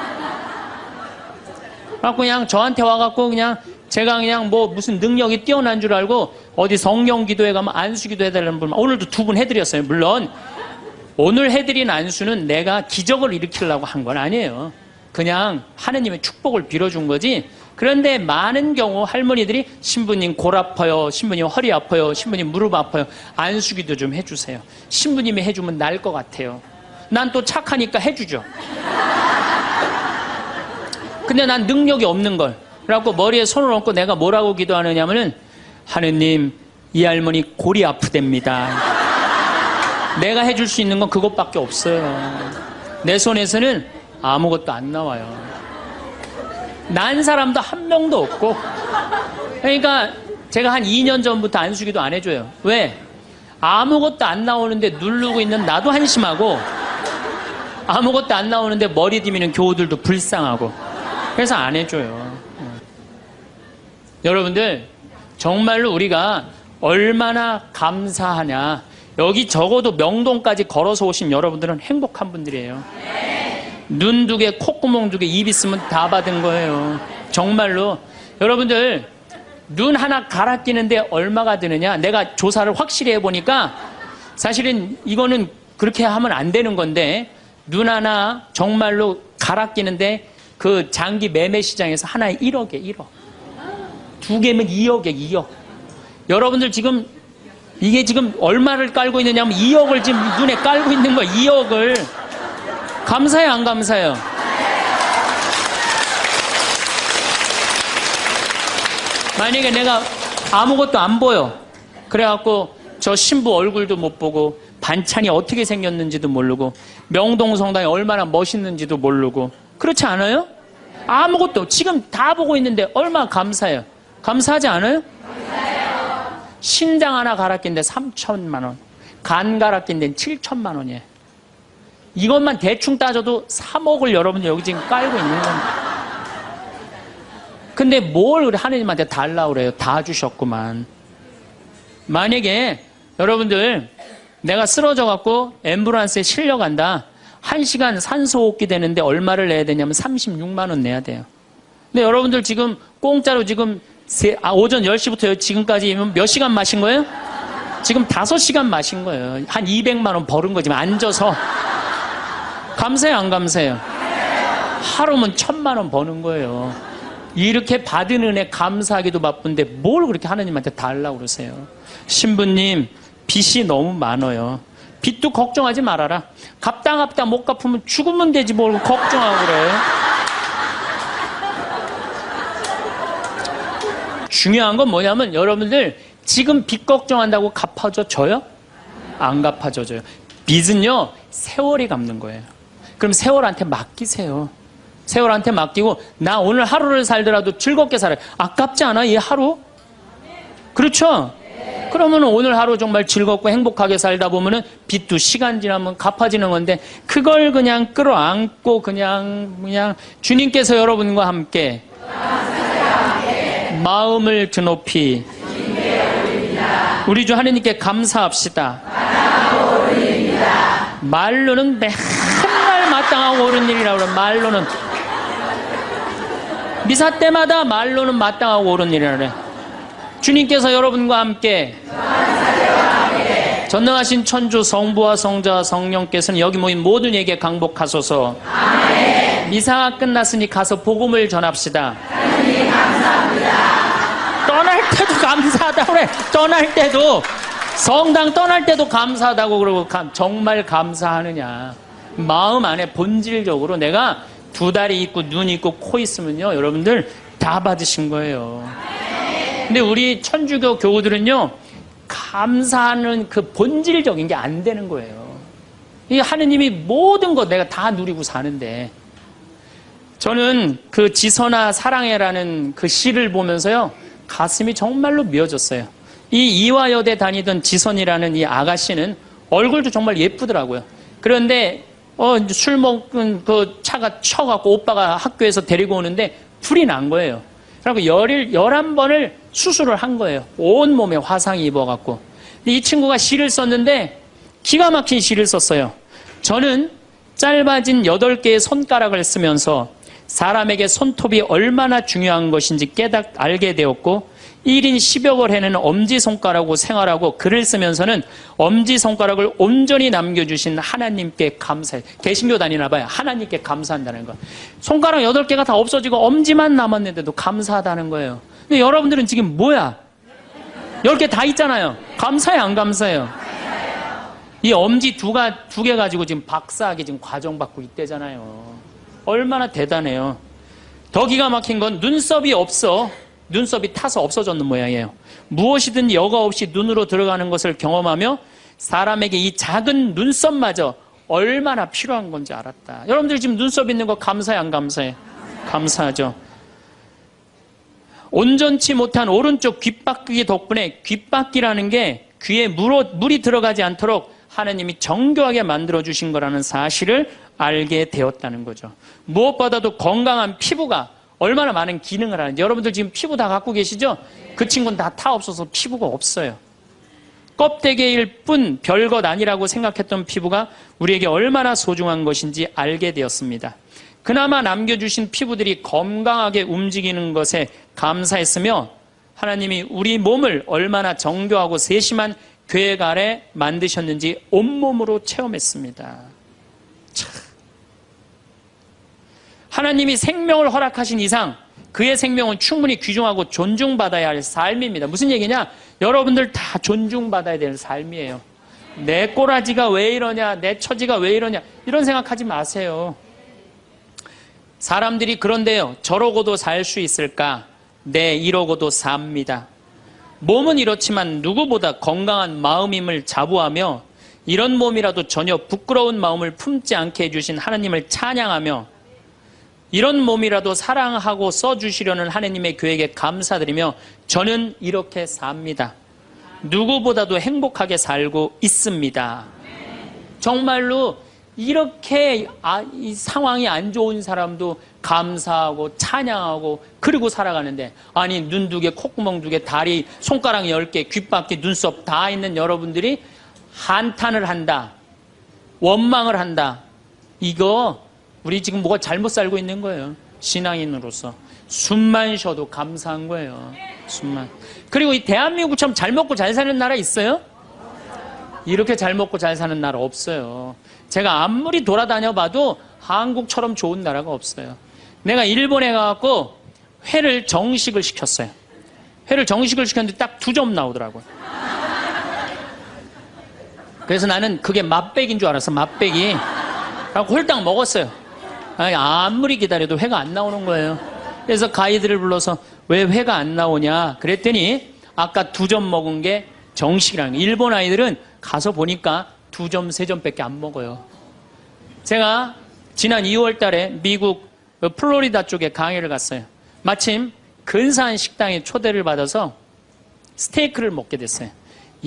그래갖고 그냥 저한테 와갖고 그냥 제가 그냥 뭐 무슨 능력이 뛰어난 줄 알고 어디 성령 기도회 가면 안수 기도 해달라는 분, 오늘도 2분 해드렸어요. 물론 오늘 해드린 안수는 내가 기적을 일으키려고 한 건 아니에요. 그냥 하느님의 축복을 빌어준 거지. 그런데 많은 경우 할머니들이 신부님 골 아파요, 신부님 허리 아파요, 신부님 무릎 아파요, 안수기도 좀 해주세요. 신부님이 해주면 나을 것 같아요. 난 또 착하니까 해주죠. 근데 난 능력이 없는 걸. 그래갖고 머리에 손을 얹고 내가 뭐라고 기도하느냐면은, 하느님 이 할머니 골이 아프답니다. 내가 해줄 수 있는 건 그것밖에 없어요. 내 손에서는 아무것도 안 나와요. 난 사람도 한 명도 없고. 그러니까 제가 한 2년 전부터 안수기도 안 해줘요. 왜? 아무것도 안 나오는데 누르고 있는 나도 한심하고, 아무것도 안 나오는데 머리 디미는 교우들도 불쌍하고. 그래서 안 해줘요. 여러분들, 정말로 우리가 얼마나 감사하냐. 여기 적어도 명동까지 걸어서 오신 여러분들은 행복한 분들이에요. 눈 2개, 콧구멍 2개, 입 있으면 다 받은 거예요. 정말로. 여러분들, 눈 하나 갈아 끼는데 얼마가 드느냐? 내가 조사를 확실히 해보니까 사실은 이거는 그렇게 하면 안 되는 건데, 눈 하나 정말로 갈아 끼는데 그 장기 매매 시장에서 하나에 1억에 1억. 2개면 2억에 2억. 여러분들 지금 이게 지금 얼마를 깔고 있느냐면 2억을 지금 눈에 깔고 있는 거야. 2억을. 감사해요, 안 감사해요? 만약에 내가 아무것도 안 보여. 그래갖고 저 신부 얼굴도 못 보고 반찬이 어떻게 생겼는지도 모르고 명동성당이 얼마나 멋있는지도 모르고 그렇지 않아요? 아무것도 지금 다 보고 있는데 얼마나 감사해요. 감사하지 않아요? 감사해요. 신장 하나 갈아 낀데 3천만 원, 간 갈아 낀 데는 7천만 원이에요. 이것만 대충 따져도 3억을 여러분들 여기 지금 깔고 있는 겁니다. 근데 뭘 우리 하느님한테 달라고 그래요? 다 주셨구만. 만약에 여러분들 내가 쓰러져 갖고 앰뷸런스에 실려간다. 1시간 산소호흡기 되는데 얼마를 내야 되냐면 36만 원 내야 돼요. 근데 여러분들 지금 공짜로 지금 오전 10시부터 지금까지 몇 시간 마신 거예요? 지금 5시간 마신 거예요. 한 200만 원 벌은 거지 앉아서. 감사해요, 안 감사해요? 하루면 1,000만 원 버는 거예요. 이렇게 받은 은혜 감사하기도 바쁜데 뭘 그렇게 하나님한테 달라고 그러세요? 신부님, 빚이 너무 많아요. 빚도 걱정하지 말아라. 갚다 못 갚으면 죽으면 되지 뭘 걱정하고 그래. 중요한 건 뭐냐면 여러분들 지금 빚 걱정한다고 갚아줘요? 안 갚아줘요. 빚은요 세월이 갚는 거예요. 그럼 세월한테 맡기세요. 세월한테 맡기고 나 오늘 하루를 살더라도 즐겁게 살아요. 아깝지 않아 이 하루? 그렇죠? 그러면 오늘 하루 정말 즐겁고 행복하게 살다 보면은 빚도 시간 지나면 갚아지는 건데 그걸 그냥 끌어안고 그냥 주님께서 여러분과 함께 마음을 드높이 우리 주 하느님께 감사합시다. 말로는 맨날 마땅하고 옳은 일이라고 그래. 말로는 미사 때마다 말로는 마땅하고 옳은 일이라고 그래. 주님께서 여러분과 함께 전능하신 천주 성부와 성자와 성령께서는 여기 모인 모든 이에게 강복하소서. 아멘. 미사가 끝났으니 가서 복음을 전합시다. 하나님 감사합니다. 떠날 때도 감사하다고 그래. 떠날 때도 성당 떠날 때도 감사하다고 그러고 정말 감사하느냐. 마음 안에 본질적으로 내가 2다리 있고 눈 있고 코 있으면요 여러분들 다 받으신 거예요. 근데 우리 천주교 교우들은요 감사하는 그 본질적인 게 안 되는 거예요. 이 하느님이 모든 거 내가 다 누리고 사는데 저는 그 지선아 사랑해라는 그 시를 보면서요 가슴이 정말로 미어졌어요. 이 이화여대 다니던 지선이라는 이 아가씨는 얼굴도 정말 예쁘더라고요. 그런데 술 먹은 그 차가 쳐갖고 오빠가 학교에서 데리고 오는데 불이 난 거예요. 그리고 11번을 수술을 한 거예요. 온몸에 화상이 입어갖고. 이 친구가 시를 썼는데 기가 막힌 시를 썼어요. 저는 짧아진 8개의 손가락을 쓰면서 사람에게 손톱이 얼마나 중요한 것인지 알게 되었고 1인 10여걸 해는 엄지손가락으로 생활하고 글을 쓰면서는 엄지손가락을 온전히 남겨주신 하나님께 감사해. 개신교 다니나 봐요. 하나님께 감사한다는 거. 손가락 8개가 다 없어지고 엄지만 남았는데도 감사하다는 거예요. 근데 여러분들은 지금 뭐야? 10개 다 있잖아요. 감사해, 안 감사해요? 이 엄지 2개 가지고 지금 박사학위 지금 과정받고 있대잖아요. 얼마나 대단해요. 더 기가 막힌 건 눈썹이 없어. 눈썹이 타서 없어졌는 모양이에요. 무엇이든 여과 없이 눈으로 들어가는 것을 경험하며 사람에게 이 작은 눈썹마저 얼마나 필요한 건지 알았다. 여러분들 지금 눈썹 있는 거 감사해, 안 감사해? 감사하죠. 온전치 못한 오른쪽 귓바퀴 덕분에 귓바퀴라는 게 귀에 물이 들어가지 않도록 하나님이 정교하게 만들어주신 거라는 사실을 알게 되었다는 거죠. 무엇보다도 건강한 피부가 얼마나 많은 기능을 하는지. 여러분들 지금 피부 다 갖고 계시죠? 그 친구는 다 타 없어서 피부가 없어요. 껍데기일 뿐 별것 아니라고 생각했던 피부가 우리에게 얼마나 소중한 것인지 알게 되었습니다. 그나마 남겨주신 피부들이 건강하게 움직이는 것에 감사했으며 하나님이 우리 몸을 얼마나 정교하고 세심한 계획 아래 만드셨는지 온몸으로 체험했습니다. 참. 하나님이 생명을 허락하신 이상 그의 생명은 충분히 귀중하고 존중받아야 할 삶입니다. 무슨 얘기냐? 여러분들 다 존중받아야 될 삶이에요. 내 꼬라지가 왜 이러냐, 내 처지가 왜 이러냐, 이런 생각하지 마세요. 사람들이 그런데요, 저러고도 살 수 있을까? 네, 이러고도 삽니다. 몸은 이렇지만 누구보다 건강한 마음임을 자부하며 이런 몸이라도 전혀 부끄러운 마음을 품지 않게 해주신 하나님을 찬양하며 이런 몸이라도 사랑하고 써주시려는 하나님의 계획에 감사드리며 저는 이렇게 삽니다. 누구보다도 행복하게 살고 있습니다. 정말로 이렇게 이 상황이 안 좋은 사람도 감사하고 찬양하고 그리고 살아가는데, 아니 눈 2개, 콧구멍 2개, 다리, 손가락 10개, 귓바퀴, 눈썹 다 있는 여러분들이 한탄을 한다, 원망을 한다. 이거 우리 지금 뭐가 잘못 살고 있는 거예요. 신앙인으로서 숨만 쉬어도 감사한 거예요. 숨만. 그리고 이 대한민국처럼 잘 먹고 잘 사는 나라 있어요? 이렇게 잘 먹고 잘 사는 나라 없어요. 제가 아무리 돌아다녀 봐도 한국처럼 좋은 나라가 없어요. 내가 일본에 가갖고 회를 정식을 시켰어요. 회를 정식을 시켰는데 딱 2점 나오더라고요. 그래서 나는 그게 맛백인 줄 알았어. 맛백이. 그래서 홀딱 먹었어요. 아무리 기다려도 회가 안 나오는 거예요. 그래서 가이드를 불러서 왜 회가 안 나오냐 그랬더니 아까 2점 먹은 게 정식이라는 거예요. 일본 아이들은 가서 보니까 2점, 3점밖에 안 먹어요. 제가 지난 2월 달에 미국 플로리다 쪽에 강의를 갔어요. 마침 근사한 식당에 초대를 받아서 스테이크를 먹게 됐어요.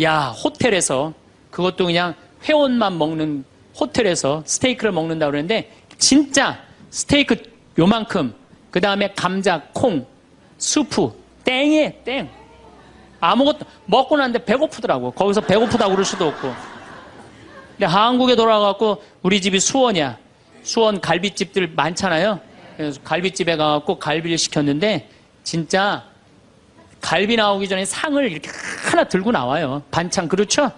야, 호텔에서, 그것도 그냥 회원만 먹는 호텔에서 스테이크를 먹는다고 그러는데 진짜 스테이크 요만큼, 그 다음에 감자, 콩, 수프, 땡이에요, 땡. 아무것도 먹고 났는데 배고프더라고. 거기서 배고프다고 그럴 수도 없고. 근데 한국에 돌아가갖고 우리 집이 수원이야. 수원 갈비집들 많잖아요. 그래서 갈비집에 가갖고 갈비를 시켰는데 진짜 갈비 나오기 전에 상을 이렇게 하나 들고 나와요. 반찬. 그렇죠?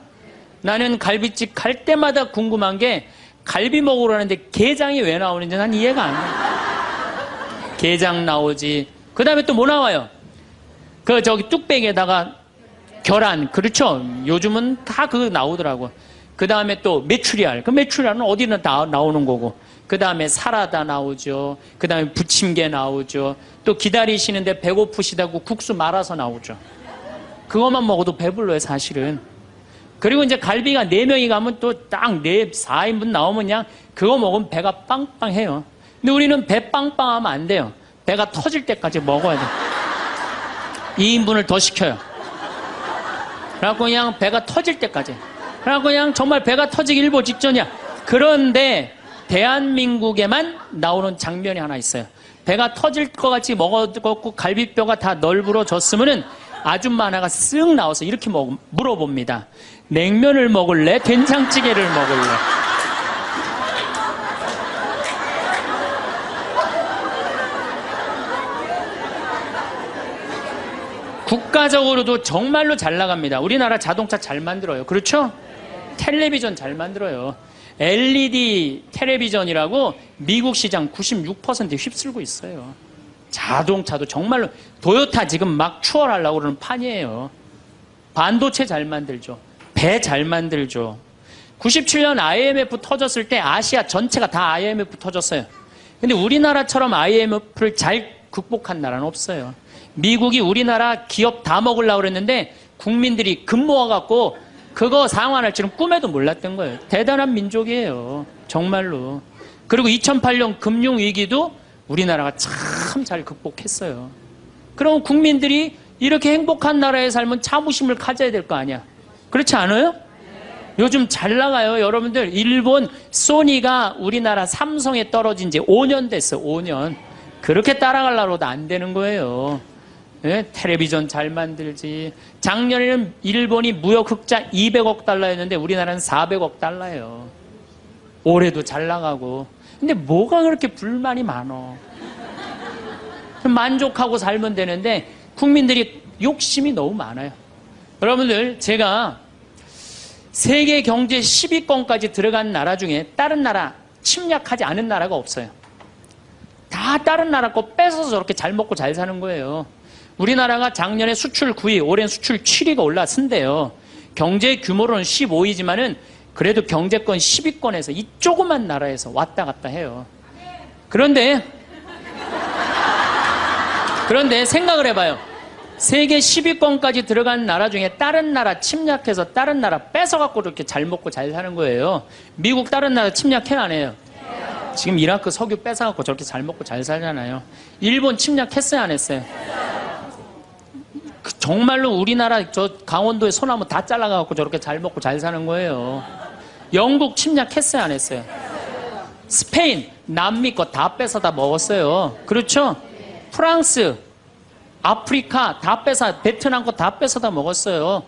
나는 갈비집 갈 때마다 궁금한 게 갈비 먹으러 가는데 게장이 왜 나오는지 난 이해가 안 돼. 게장 나오지. 그 다음에 또 뭐 나와요? 저기 뚝배기에다가 계란. 그렇죠? 요즘은 다 그거 나오더라고. 그 다음에 또 메추리알. 그 메추리알은 어디나 다 나오는 거고. 그 다음에 사라다 나오죠. 그 다음에 부침개 나오죠. 또 기다리시는데 배고프시다고 국수 말아서 나오죠. 그것만 먹어도 배불러요, 사실은. 그리고 이제 갈비가 4명이 가면 또 딱 4인분 나오면 그냥 그거 먹으면 배가 빵빵해요. 근데 우리는 배 빵빵하면 안 돼요. 배가 터질 때까지 먹어야 돼요. 2인분을 더 시켜요. 그래갖고 그냥 배가 터질 때까지. 그래갖고 그냥 정말 배가 터지기 일보 직전이야. 그런데 대한민국에만 나오는 장면이 하나 있어요. 배가 터질 것 같이 먹어갖고 갈비뼈가 다 널브러졌으면은 아줌마 하나가 쓱 나와서 이렇게 물어봅니다. 냉면을 먹을래? 된장찌개를 먹을래? 국가적으로도 정말로 잘 나갑니다. 우리나라 자동차 잘 만들어요. 그렇죠? 텔레비전 잘 만들어요. LED 텔레비전이라고 미국 시장 96% 휩쓸고 있어요. 자동차도 정말로 도요타 지금 막 추월하려고 그러는 판이에요. 반도체 잘 만들죠. 배 잘 만들죠. 97년 IMF 터졌을 때 아시아 전체가 다 IMF 터졌어요. 근데 우리나라처럼 IMF를 잘 극복한 나라는 없어요. 미국이 우리나라 기업 다 먹으려고 그랬는데 국민들이 금 모아갖고 그거 상환할 줄은 꿈에도 몰랐던 거예요. 대단한 민족이에요. 정말로. 그리고 2008년 금융위기도 우리나라가 참 잘 극복했어요. 그럼 국민들이 이렇게 행복한 나라에 살면 자부심을 가져야 될 거 아니야. 그렇지 않아요? 요즘 잘 나가요. 여러분들 일본 소니가 우리나라 삼성에 떨어진 지 5년 됐어. 5년. 그렇게 따라가려고도 안 되는 거예요. 예? 텔레비전 잘 만들지. 작년에는 일본이 무역 흑자 200억 달러였는데 우리나라는 400억 달러예요. 올해도 잘 나가고. 근데 뭐가 그렇게 불만이 많어? 만족하고 살면 되는데 국민들이 욕심이 너무 많아요. 여러분들, 제가 세계 경제 10위권까지 들어간 나라 중에 다른 나라 침략하지 않은 나라가 없어요. 다 다른 나라 거 뺏어서 저렇게 잘 먹고 잘 사는 거예요. 우리나라가 작년에 수출 9위, 올해는 수출 7위가 올랐은데요. 경제 규모로는 15위지만은 그래도 경제권 10위권에서 이 조그만 나라에서 왔다 갔다 해요. 그런데 생각을 해봐요. 세계 10위권까지 들어간 나라 중에 다른 나라 침략해서 다른 나라 뺏어갖고 이렇게 잘 먹고 잘 사는 거예요. 미국 다른 나라 침략해 안 해요? 지금 이라크 석유 뺏어갖고 저렇게 잘 먹고 잘 살잖아요. 일본 침략했어요 안 했어요? 정말로 우리나라 저 강원도의 소나무 다 잘라갖고 저렇게 잘 먹고 잘 사는 거예요. 영국 침략했어요 안 했어요? 스페인 남미 거 다 뺏어다 먹었어요. 그렇죠? 프랑스 아프리카 다 베트남 거 다 뺏어다 먹었어요.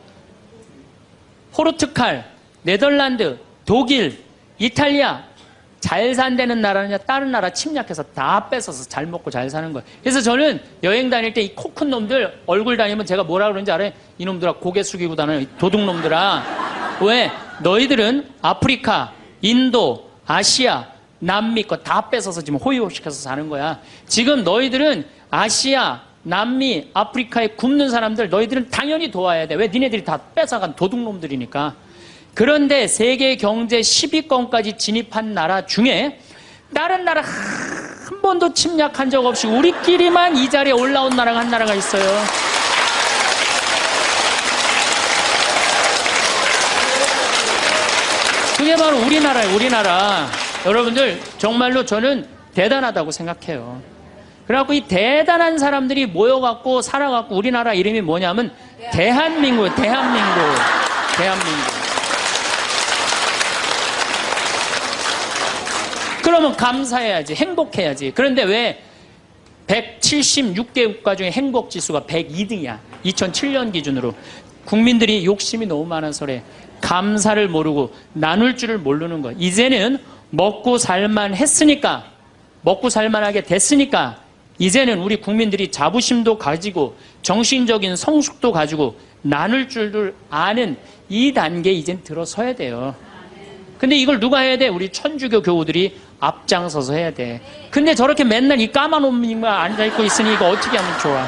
포르투갈, 네덜란드, 독일, 이탈리아 잘 산다는 나라냐 다른 나라 침략해서 다 뺏어서 잘 먹고 잘 사는 거예요. 그래서 저는 여행 다닐 때 이 코 큰 놈들 얼굴 다니면 제가 뭐라 그러는지 알아요? 이놈들아 고개 숙이고 다니는 도둑놈들아. 왜? 너희들은 아프리카, 인도, 아시아, 남미 거 다 뺏어서 지금 호의호식해서 사는 거야. 지금 너희들은 아시아, 남미, 아프리카에 굶는 사람들 너희들은 당연히 도와야 돼. 왜? 니네들이 다 뺏어간 도둑놈들이니까. 그런데 세계 경제 10위권까지 진입한 나라 중에 다른 나라 한 번도 침략한 적 없이 우리끼리만 이 자리에 올라온 나라가 한 나라가 있어요. 그게 바로 우리나라예요. 우리나라. 여러분들 정말로 저는 대단하다고 생각해요. 그래갖고 이 대단한 사람들이 모여갖고 살아갖고 우리나라 이름이 뭐냐면 대한민국이에요. 대한민국. 그러면 감사해야지. 행복해야지. 그런데 왜 176개 국가 중에 행복지수가 102등이야. 2007년 기준으로. 국민들이 욕심이 너무 많아서 그래. 감사를 모르고 나눌 줄을 모르는 거야. 이제는 먹고 살만 했으니까, 먹고 살만하게 됐으니까 이제는 우리 국민들이 자부심도 가지고 정신적인 성숙도 가지고 나눌 줄을 아는 이 단계에 이젠 들어서야 돼요. 근데 이걸 누가 해야 돼? 우리 천주교 교우들이 앞장서서 해야 돼. 근데 저렇게 맨날 이 까만 옷만 앉아있고 있으니 이거 어떻게 하면 좋아?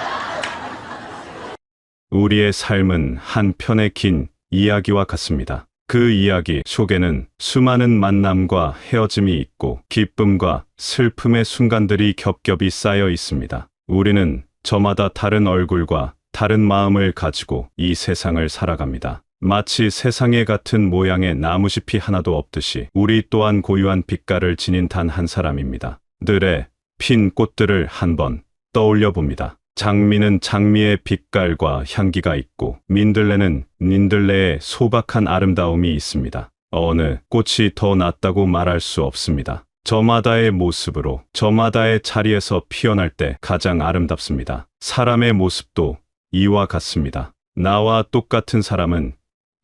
우리의 삶은 한 편의 긴 이야기와 같습니다. 그 이야기 속에는 수많은 만남과 헤어짐이 있고 기쁨과 슬픔의 순간들이 겹겹이 쌓여 있습니다. 우리는 저마다 다른 얼굴과 다른 마음을 가지고 이 세상을 살아갑니다. 마치 세상에 같은 모양의 나무숲이 하나도 없듯이 우리 또한 고유한 빛깔을 지닌 단 한 사람입니다. 들에 핀 꽃들을 한번 떠올려 봅니다. 장미는 장미의 빛깔과 향기가 있고 민들레는 민들레의 소박한 아름다움이 있습니다. 어느 꽃이 더 낫다고 말할 수 없습니다. 저마다의 모습으로 저마다의 자리에서 피어날 때 가장 아름답습니다. 사람의 모습도 이와 같습니다. 나와 똑같은 사람은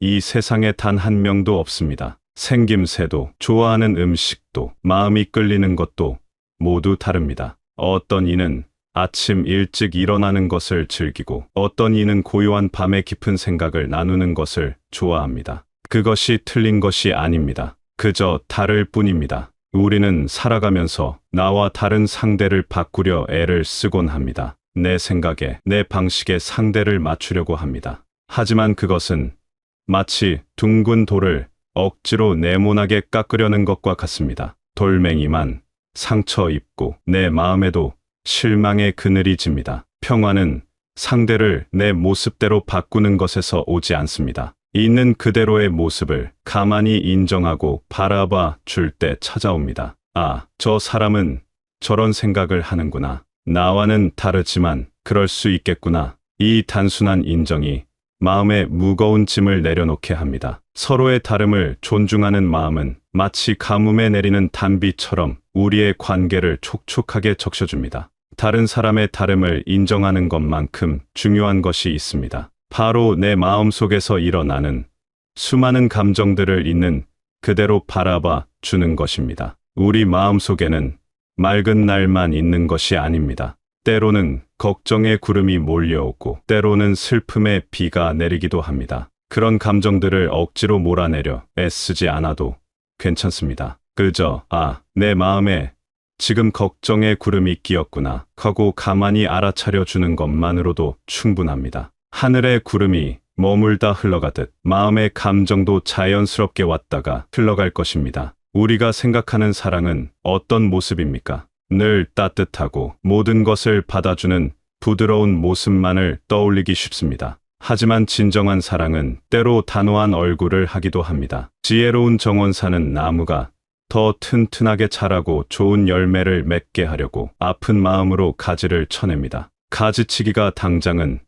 이 세상에 단 한 명도 없습니다. 생김새도 좋아하는 음식도 마음이 끌리는 것도 모두 다릅니다. 어떤 이는 아침 일찍 일어나는 것을 즐기고 어떤 이는 고요한 밤에 깊은 생각을 나누는 것을 좋아합니다. 그것이 틀린 것이 아닙니다. 그저 다를 뿐입니다. 우리는 살아가면서 나와 다른 상대를 바꾸려 애를 쓰곤 합니다. 내 생각에, 내 방식에 상대를 맞추려고 합니다. 하지만 그것은 마치 둥근 돌을 억지로 네모나게 깎으려는 것과 같습니다. 돌멩이만 상처 입고 내 마음에도 실망의 그늘이 집니다. 평화는 상대를 내 모습대로 바꾸는 것에서 오지 않습니다. 있는 그대로의 모습을 가만히 인정하고 바라봐 줄 때 찾아옵니다. 아, 저 사람은 저런 생각을 하는구나. 나와는 다르지만 그럴 수 있겠구나. 이 단순한 인정이 마음의 무거운 짐을 내려놓게 합니다. 서로의 다름을 존중하는 마음은 마치 가뭄에 내리는 단비처럼 우리의 관계를 촉촉하게 적셔줍니다. 다른 사람의 다름을 인정하는 것만큼 중요한 것이 있습니다. 바로 내 마음속에서 일어나는 수많은 감정들을 있는 그대로 바라봐 주는 것입니다. 우리 마음속에는 맑은 날만 있는 것이 아닙니다. 때로는 걱정의 구름이 몰려오고 때로는 슬픔의 비가 내리기도 합니다. 그런 감정들을 억지로 몰아내려 애쓰지 않아도 괜찮습니다. 그저 내 마음에 지금 걱정의 구름이 끼었구나 하고 가만히 알아차려 주는 것만으로도 충분합니다. 하늘의 구름이 머물다 흘러가듯 마음의 감정도 자연스럽게 왔다가 흘러갈 것입니다. 우리가 생각하는 사랑은 어떤 모습입니까? 늘 따뜻하고 모든 것을 받아주는 부드러운 모습만을 떠올리기 쉽습니다. 하지만 진정한 사랑은 때로 단호한 얼굴을 하기도 합니다. 지혜로운 정원사는 나무가 더 튼튼하게 자라고 좋은 열매를 맺게 하려고 아픈 마음으로 가지를 쳐냅니다. 가지치기가 당장은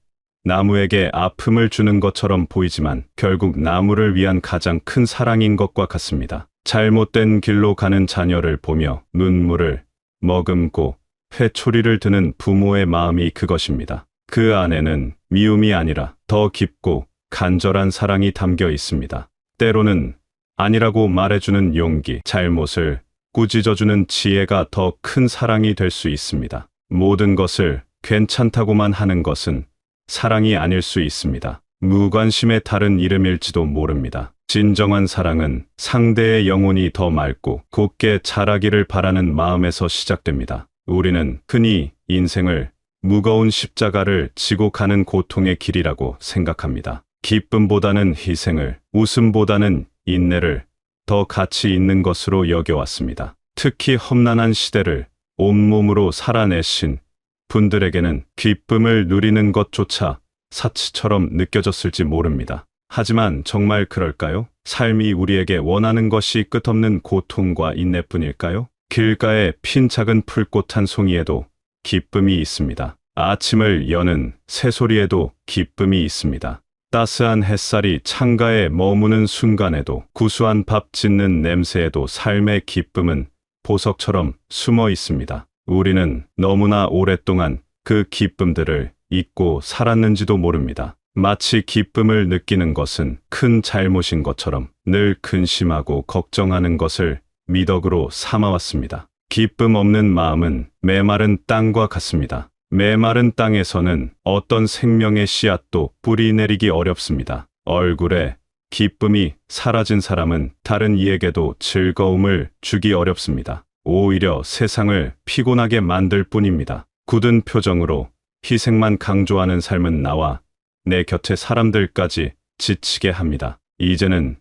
나무에게 아픔을 주는 것처럼 보이지만 결국 나무를 위한 가장 큰 사랑인 것과 같습니다. 잘못된 길로 가는 자녀를 보며 눈물을 머금고 회초리를 드는 부모의 마음이 그것입니다. 그 안에는 미움이 아니라 더 깊고 간절한 사랑이 담겨 있습니다. 때로는 아니라고 말해주는 용기, 잘못을 꾸짖어주는 지혜가 더 큰 사랑이 될 수 있습니다. 모든 것을 괜찮다고만 하는 것은 사랑이 아닐 수 있습니다. 무관심의 다른 이름일지도 모릅니다. 진정한 사랑은 상대의 영혼이 더 맑고 곱게 자라기를 바라는 마음에서 시작됩니다. 우리는 흔히 인생을 무거운 십자가를 지고 가는 고통의 길이라고 생각합니다. 기쁨보다는 희생을, 웃음보다는 인내를 더 가치 있는 것으로 여겨왔습니다. 특히 험난한 시대를 온몸으로 살아내신 분들에게는 기쁨을 누리는 것조차 사치처럼 느껴졌을지 모릅니다. 하지만 정말 그럴까요? 삶이 우리에게 원하는 것이 끝없는 고통과 인내뿐일까요? 길가에 핀 작은 풀꽃 한 송이에도 기쁨이 있습니다. 아침을 여는 새소리에도 기쁨이 있습니다. 따스한 햇살이 창가에 머무는 순간에도 구수한 밥 짓는 냄새에도 삶의 기쁨은 보석처럼 숨어 있습니다. 우리는 너무나 오랫동안 그 기쁨들을 잊고 살았는지도 모릅니다. 마치 기쁨을 느끼는 것은 큰 잘못인 것처럼 늘 근심하고 걱정하는 것을 미덕으로 삼아왔습니다. 기쁨 없는 마음은 메마른 땅과 같습니다. 메마른 땅에서는 어떤 생명의 씨앗도 뿌리 내리기 어렵습니다. 얼굴에 기쁨이 사라진 사람은 다른 이에게도 즐거움을 주기 어렵습니다. 오히려 세상을 피곤하게 만들 뿐입니다. 굳은 표정으로 희생만 강조하는 삶은 나와 내 곁의 사람들까지 지치게 합니다. 이제는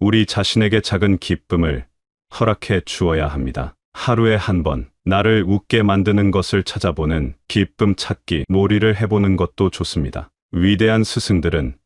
우리 자신에게 작은 기쁨을 허락해 주어야 합니다. 하루에 한 번 나를 웃게 만드는 것을 찾아보는 기쁨 찾기 놀이를 해보는 것도 좋습니다. 위대한 스승들은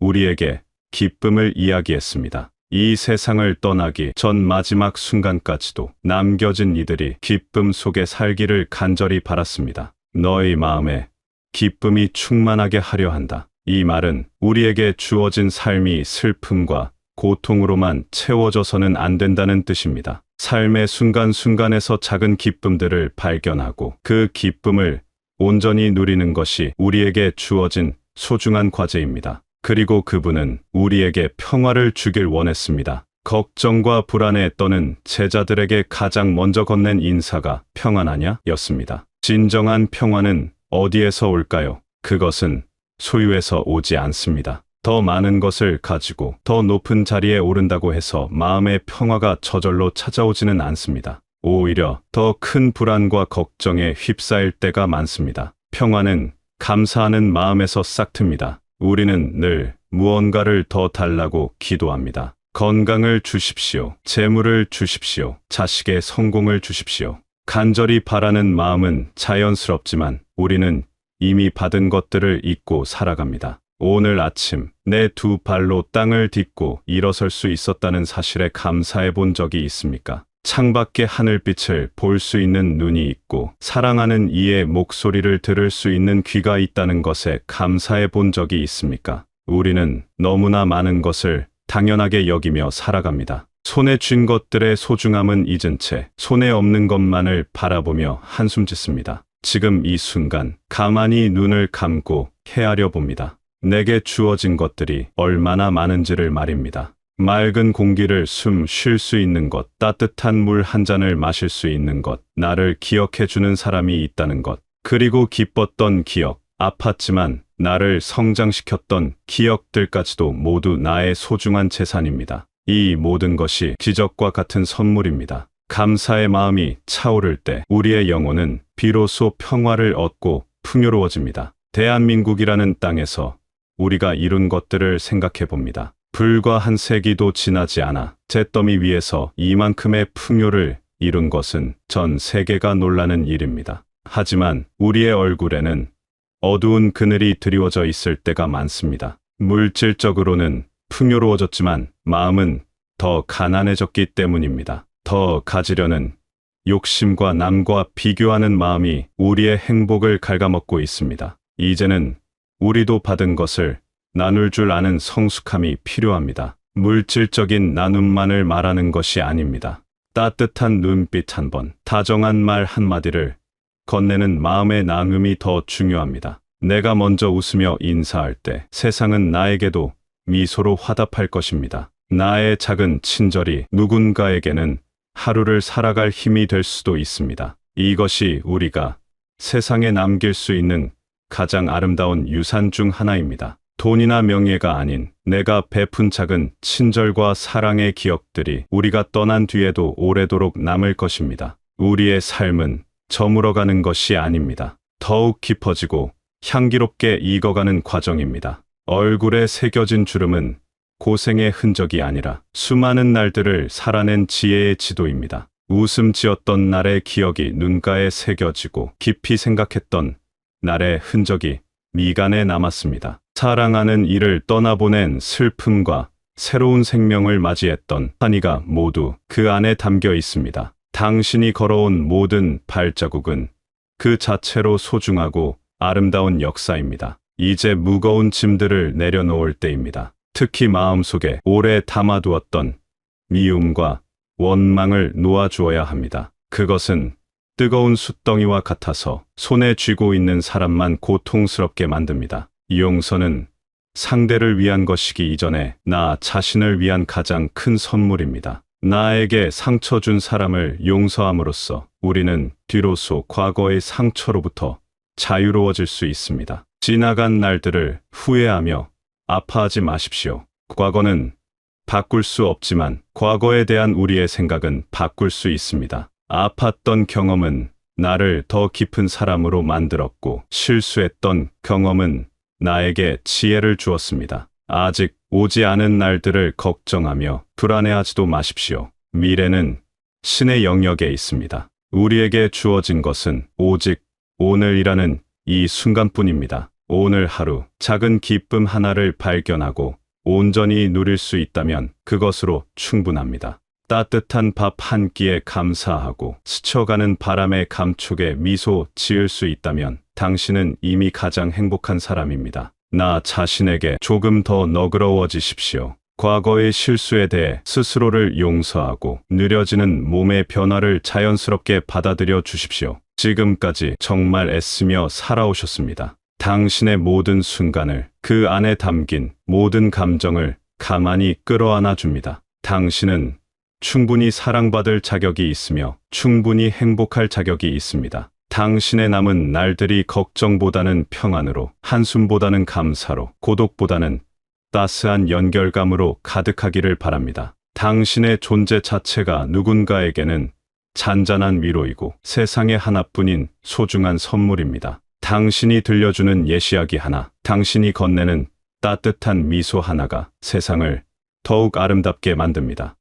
우리에게 기쁨을 이야기했습니다. 이 세상을 떠나기 전 마지막 순간까지도 남겨진 이들이 기쁨 속에 살기를 간절히 바랐습니다. 너의 마음에 기쁨이 충만하게 하려 한다. 이 말은 우리에게 주어진 삶이 슬픔과 고통으로만 채워져서는 안 된다는 뜻입니다. 삶의 순간순간에서 작은 기쁨들을 발견하고 그 기쁨을 온전히 누리는 것이 우리에게 주어진 소중한 과제입니다. 그리고 그분은 우리에게 평화를 주길 원했습니다. 걱정과 불안에 떠는 제자들에게 가장 먼저 건넨 인사가 평안하냐? 였습니다. 진정한 평화는 어디에서 올까요? 그것은 소유에서 오지 않습니다. 더 많은 것을 가지고 더 높은 자리에 오른다고 해서 마음의 평화가 저절로 찾아오지는 않습니다. 오히려 더 큰 불안과 걱정에 휩싸일 때가 많습니다. 평화는 감사하는 마음에서 싹틉니다. 우리는 늘 무언가를 더 달라고 기도합니다. 건강을 주십시오. 재물을 주십시오. 자식의 성공을 주십시오. 간절히 바라는 마음은 자연스럽지만 우리는 이미 받은 것들을 잊고 살아갑니다. 오늘 아침 내 두 발로 땅을 딛고 일어설 수 있었다는 사실에 감사해 본 적이 있습니까? 창밖의 하늘빛을 볼 수 있는 눈이 있고 사랑하는 이의 목소리를 들을 수 있는 귀가 있다는 것에 감사해 본 적이 있습니까? 우리는 너무나 많은 것을 당연하게 여기며 살아갑니다. 손에 쥔 것들의 소중함은 잊은 채 손에 없는 것만을 바라보며 한숨 짓습니다. 지금 이 순간 가만히 눈을 감고 헤아려 봅니다. 내게 주어진 것들이 얼마나 많은지를 말입니다. 맑은 공기를 숨 쉴 수 있는 것, 따뜻한 물 한 잔을 마실 수 있는 것, 나를 기억해 주는 사람이 있다는 것, 그리고 기뻤던 기억, 아팠지만 나를 성장시켰던 기억들까지도 모두 나의 소중한 재산입니다. 이 모든 것이 기적과 같은 선물입니다. 감사의 마음이 차오를 때 우리의 영혼은 비로소 평화를 얻고 풍요로워집니다. 대한민국이라는 땅에서 우리가 이룬 것들을 생각해 봅니다. 불과 한 세기도 지나지 않아 잿더미 위에서 이만큼의 풍요를 이룬 것은 전 세계가 놀라는 일입니다. 하지만 우리의 얼굴에는 어두운 그늘이 드리워져 있을 때가 많습니다. 물질적으로는 풍요로워졌지만 마음은 더 가난해졌기 때문입니다. 더 가지려는 욕심과 남과 비교하는 마음이 우리의 행복을 갉아먹고 있습니다. 이제는 우리도 받은 것을 나눌 줄 아는 성숙함이 필요합니다. 물질적인 나눔만을 말하는 것이 아닙니다. 따뜻한 눈빛 한 번, 다정한 말 한마디를 건네는 마음의 나눔이 더 중요합니다. 내가 먼저 웃으며 인사할 때 세상은 나에게도 미소로 화답할 것입니다. 나의 작은 친절이 누군가에게는 하루를 살아갈 힘이 될 수도 있습니다. 이것이 우리가 세상에 남길 수 있는 가장 아름다운 유산 중 하나입니다. 돈이나 명예가 아닌 내가 베푼 작은 친절과 사랑의 기억들이 우리가 떠난 뒤에도 오래도록 남을 것입니다. 우리의 삶은 저물어가는 것이 아닙니다. 더욱 깊어지고 향기롭게 익어가는 과정입니다. 얼굴에 새겨진 주름은 고생의 흔적이 아니라 수많은 날들을 살아낸 지혜의 지도입니다. 웃음 지었던 날의 기억이 눈가에 새겨지고 깊이 생각했던 날의 흔적이 미간에 남았습니다. 사랑하는 이를 떠나보낸 슬픔과 새로운 생명을 맞이했던 한이가 모두 그 안에 담겨 있습니다. 당신이 걸어온 모든 발자국은 그 자체로 소중하고 아름다운 역사입니다. 이제 무거운 짐들을 내려놓을 때입니다. 특히 마음속에 오래 담아두었던 미움과 원망을 놓아주어야 합니다. 그것은 뜨거운 숯덩이와 같아서 손에 쥐고 있는 사람만 고통스럽게 만듭니다. 용서는 상대를 위한 것이기 이전에 나 자신을 위한 가장 큰 선물입니다. 나에게 상처 준 사람을 용서함으로써 우리는 비로소 과거의 상처로부터 자유로워질 수 있습니다. 지나간 날들을 후회하며 아파하지 마십시오. 과거는 바꿀 수 없지만 과거에 대한 우리의 생각은 바꿀 수 있습니다. 아팠던 경험은 나를 더 깊은 사람으로 만들었고 실수했던 경험은 나에게 지혜를 주었습니다. 아직 오지 않은 날들을 걱정하며 불안해하지도 마십시오. 미래는 신의 영역에 있습니다. 우리에게 주어진 것은 오직 오늘이라는 이 순간뿐입니다. 오늘 하루 작은 기쁨 하나를 발견하고 온전히 누릴 수 있다면 그것으로 충분합니다. 따뜻한 밥 한 끼에 감사하고 스쳐가는 바람의 감촉에 미소 지을 수 있다면 당신은 이미 가장 행복한 사람입니다. 나 자신에게 조금 더 너그러워지십시오. 과거의 실수에 대해 스스로를 용서하고 느려지는 몸의 변화를 자연스럽게 받아들여 주십시오. 지금까지 정말 애쓰며 살아오셨습니다. 당신의 모든 순간을, 그 안에 담긴 모든 감정을 가만히 끌어안아 줍니다. 당신은 충분히 사랑받을 자격이 있으며 충분히 행복할 자격이 있습니다. 당신의 남은 날들이 걱정보다는 평안으로, 한숨보다는 감사로, 고독보다는 따스한 연결감으로 가득하기를 바랍니다. 당신의 존재 자체가 누군가에게는 잔잔한 위로이고 세상에 하나뿐인 소중한 선물입니다. 당신이 들려주는 예시하기 하나, 당신이 건네는 따뜻한 미소 하나가 세상을 더욱 아름답게 만듭니다.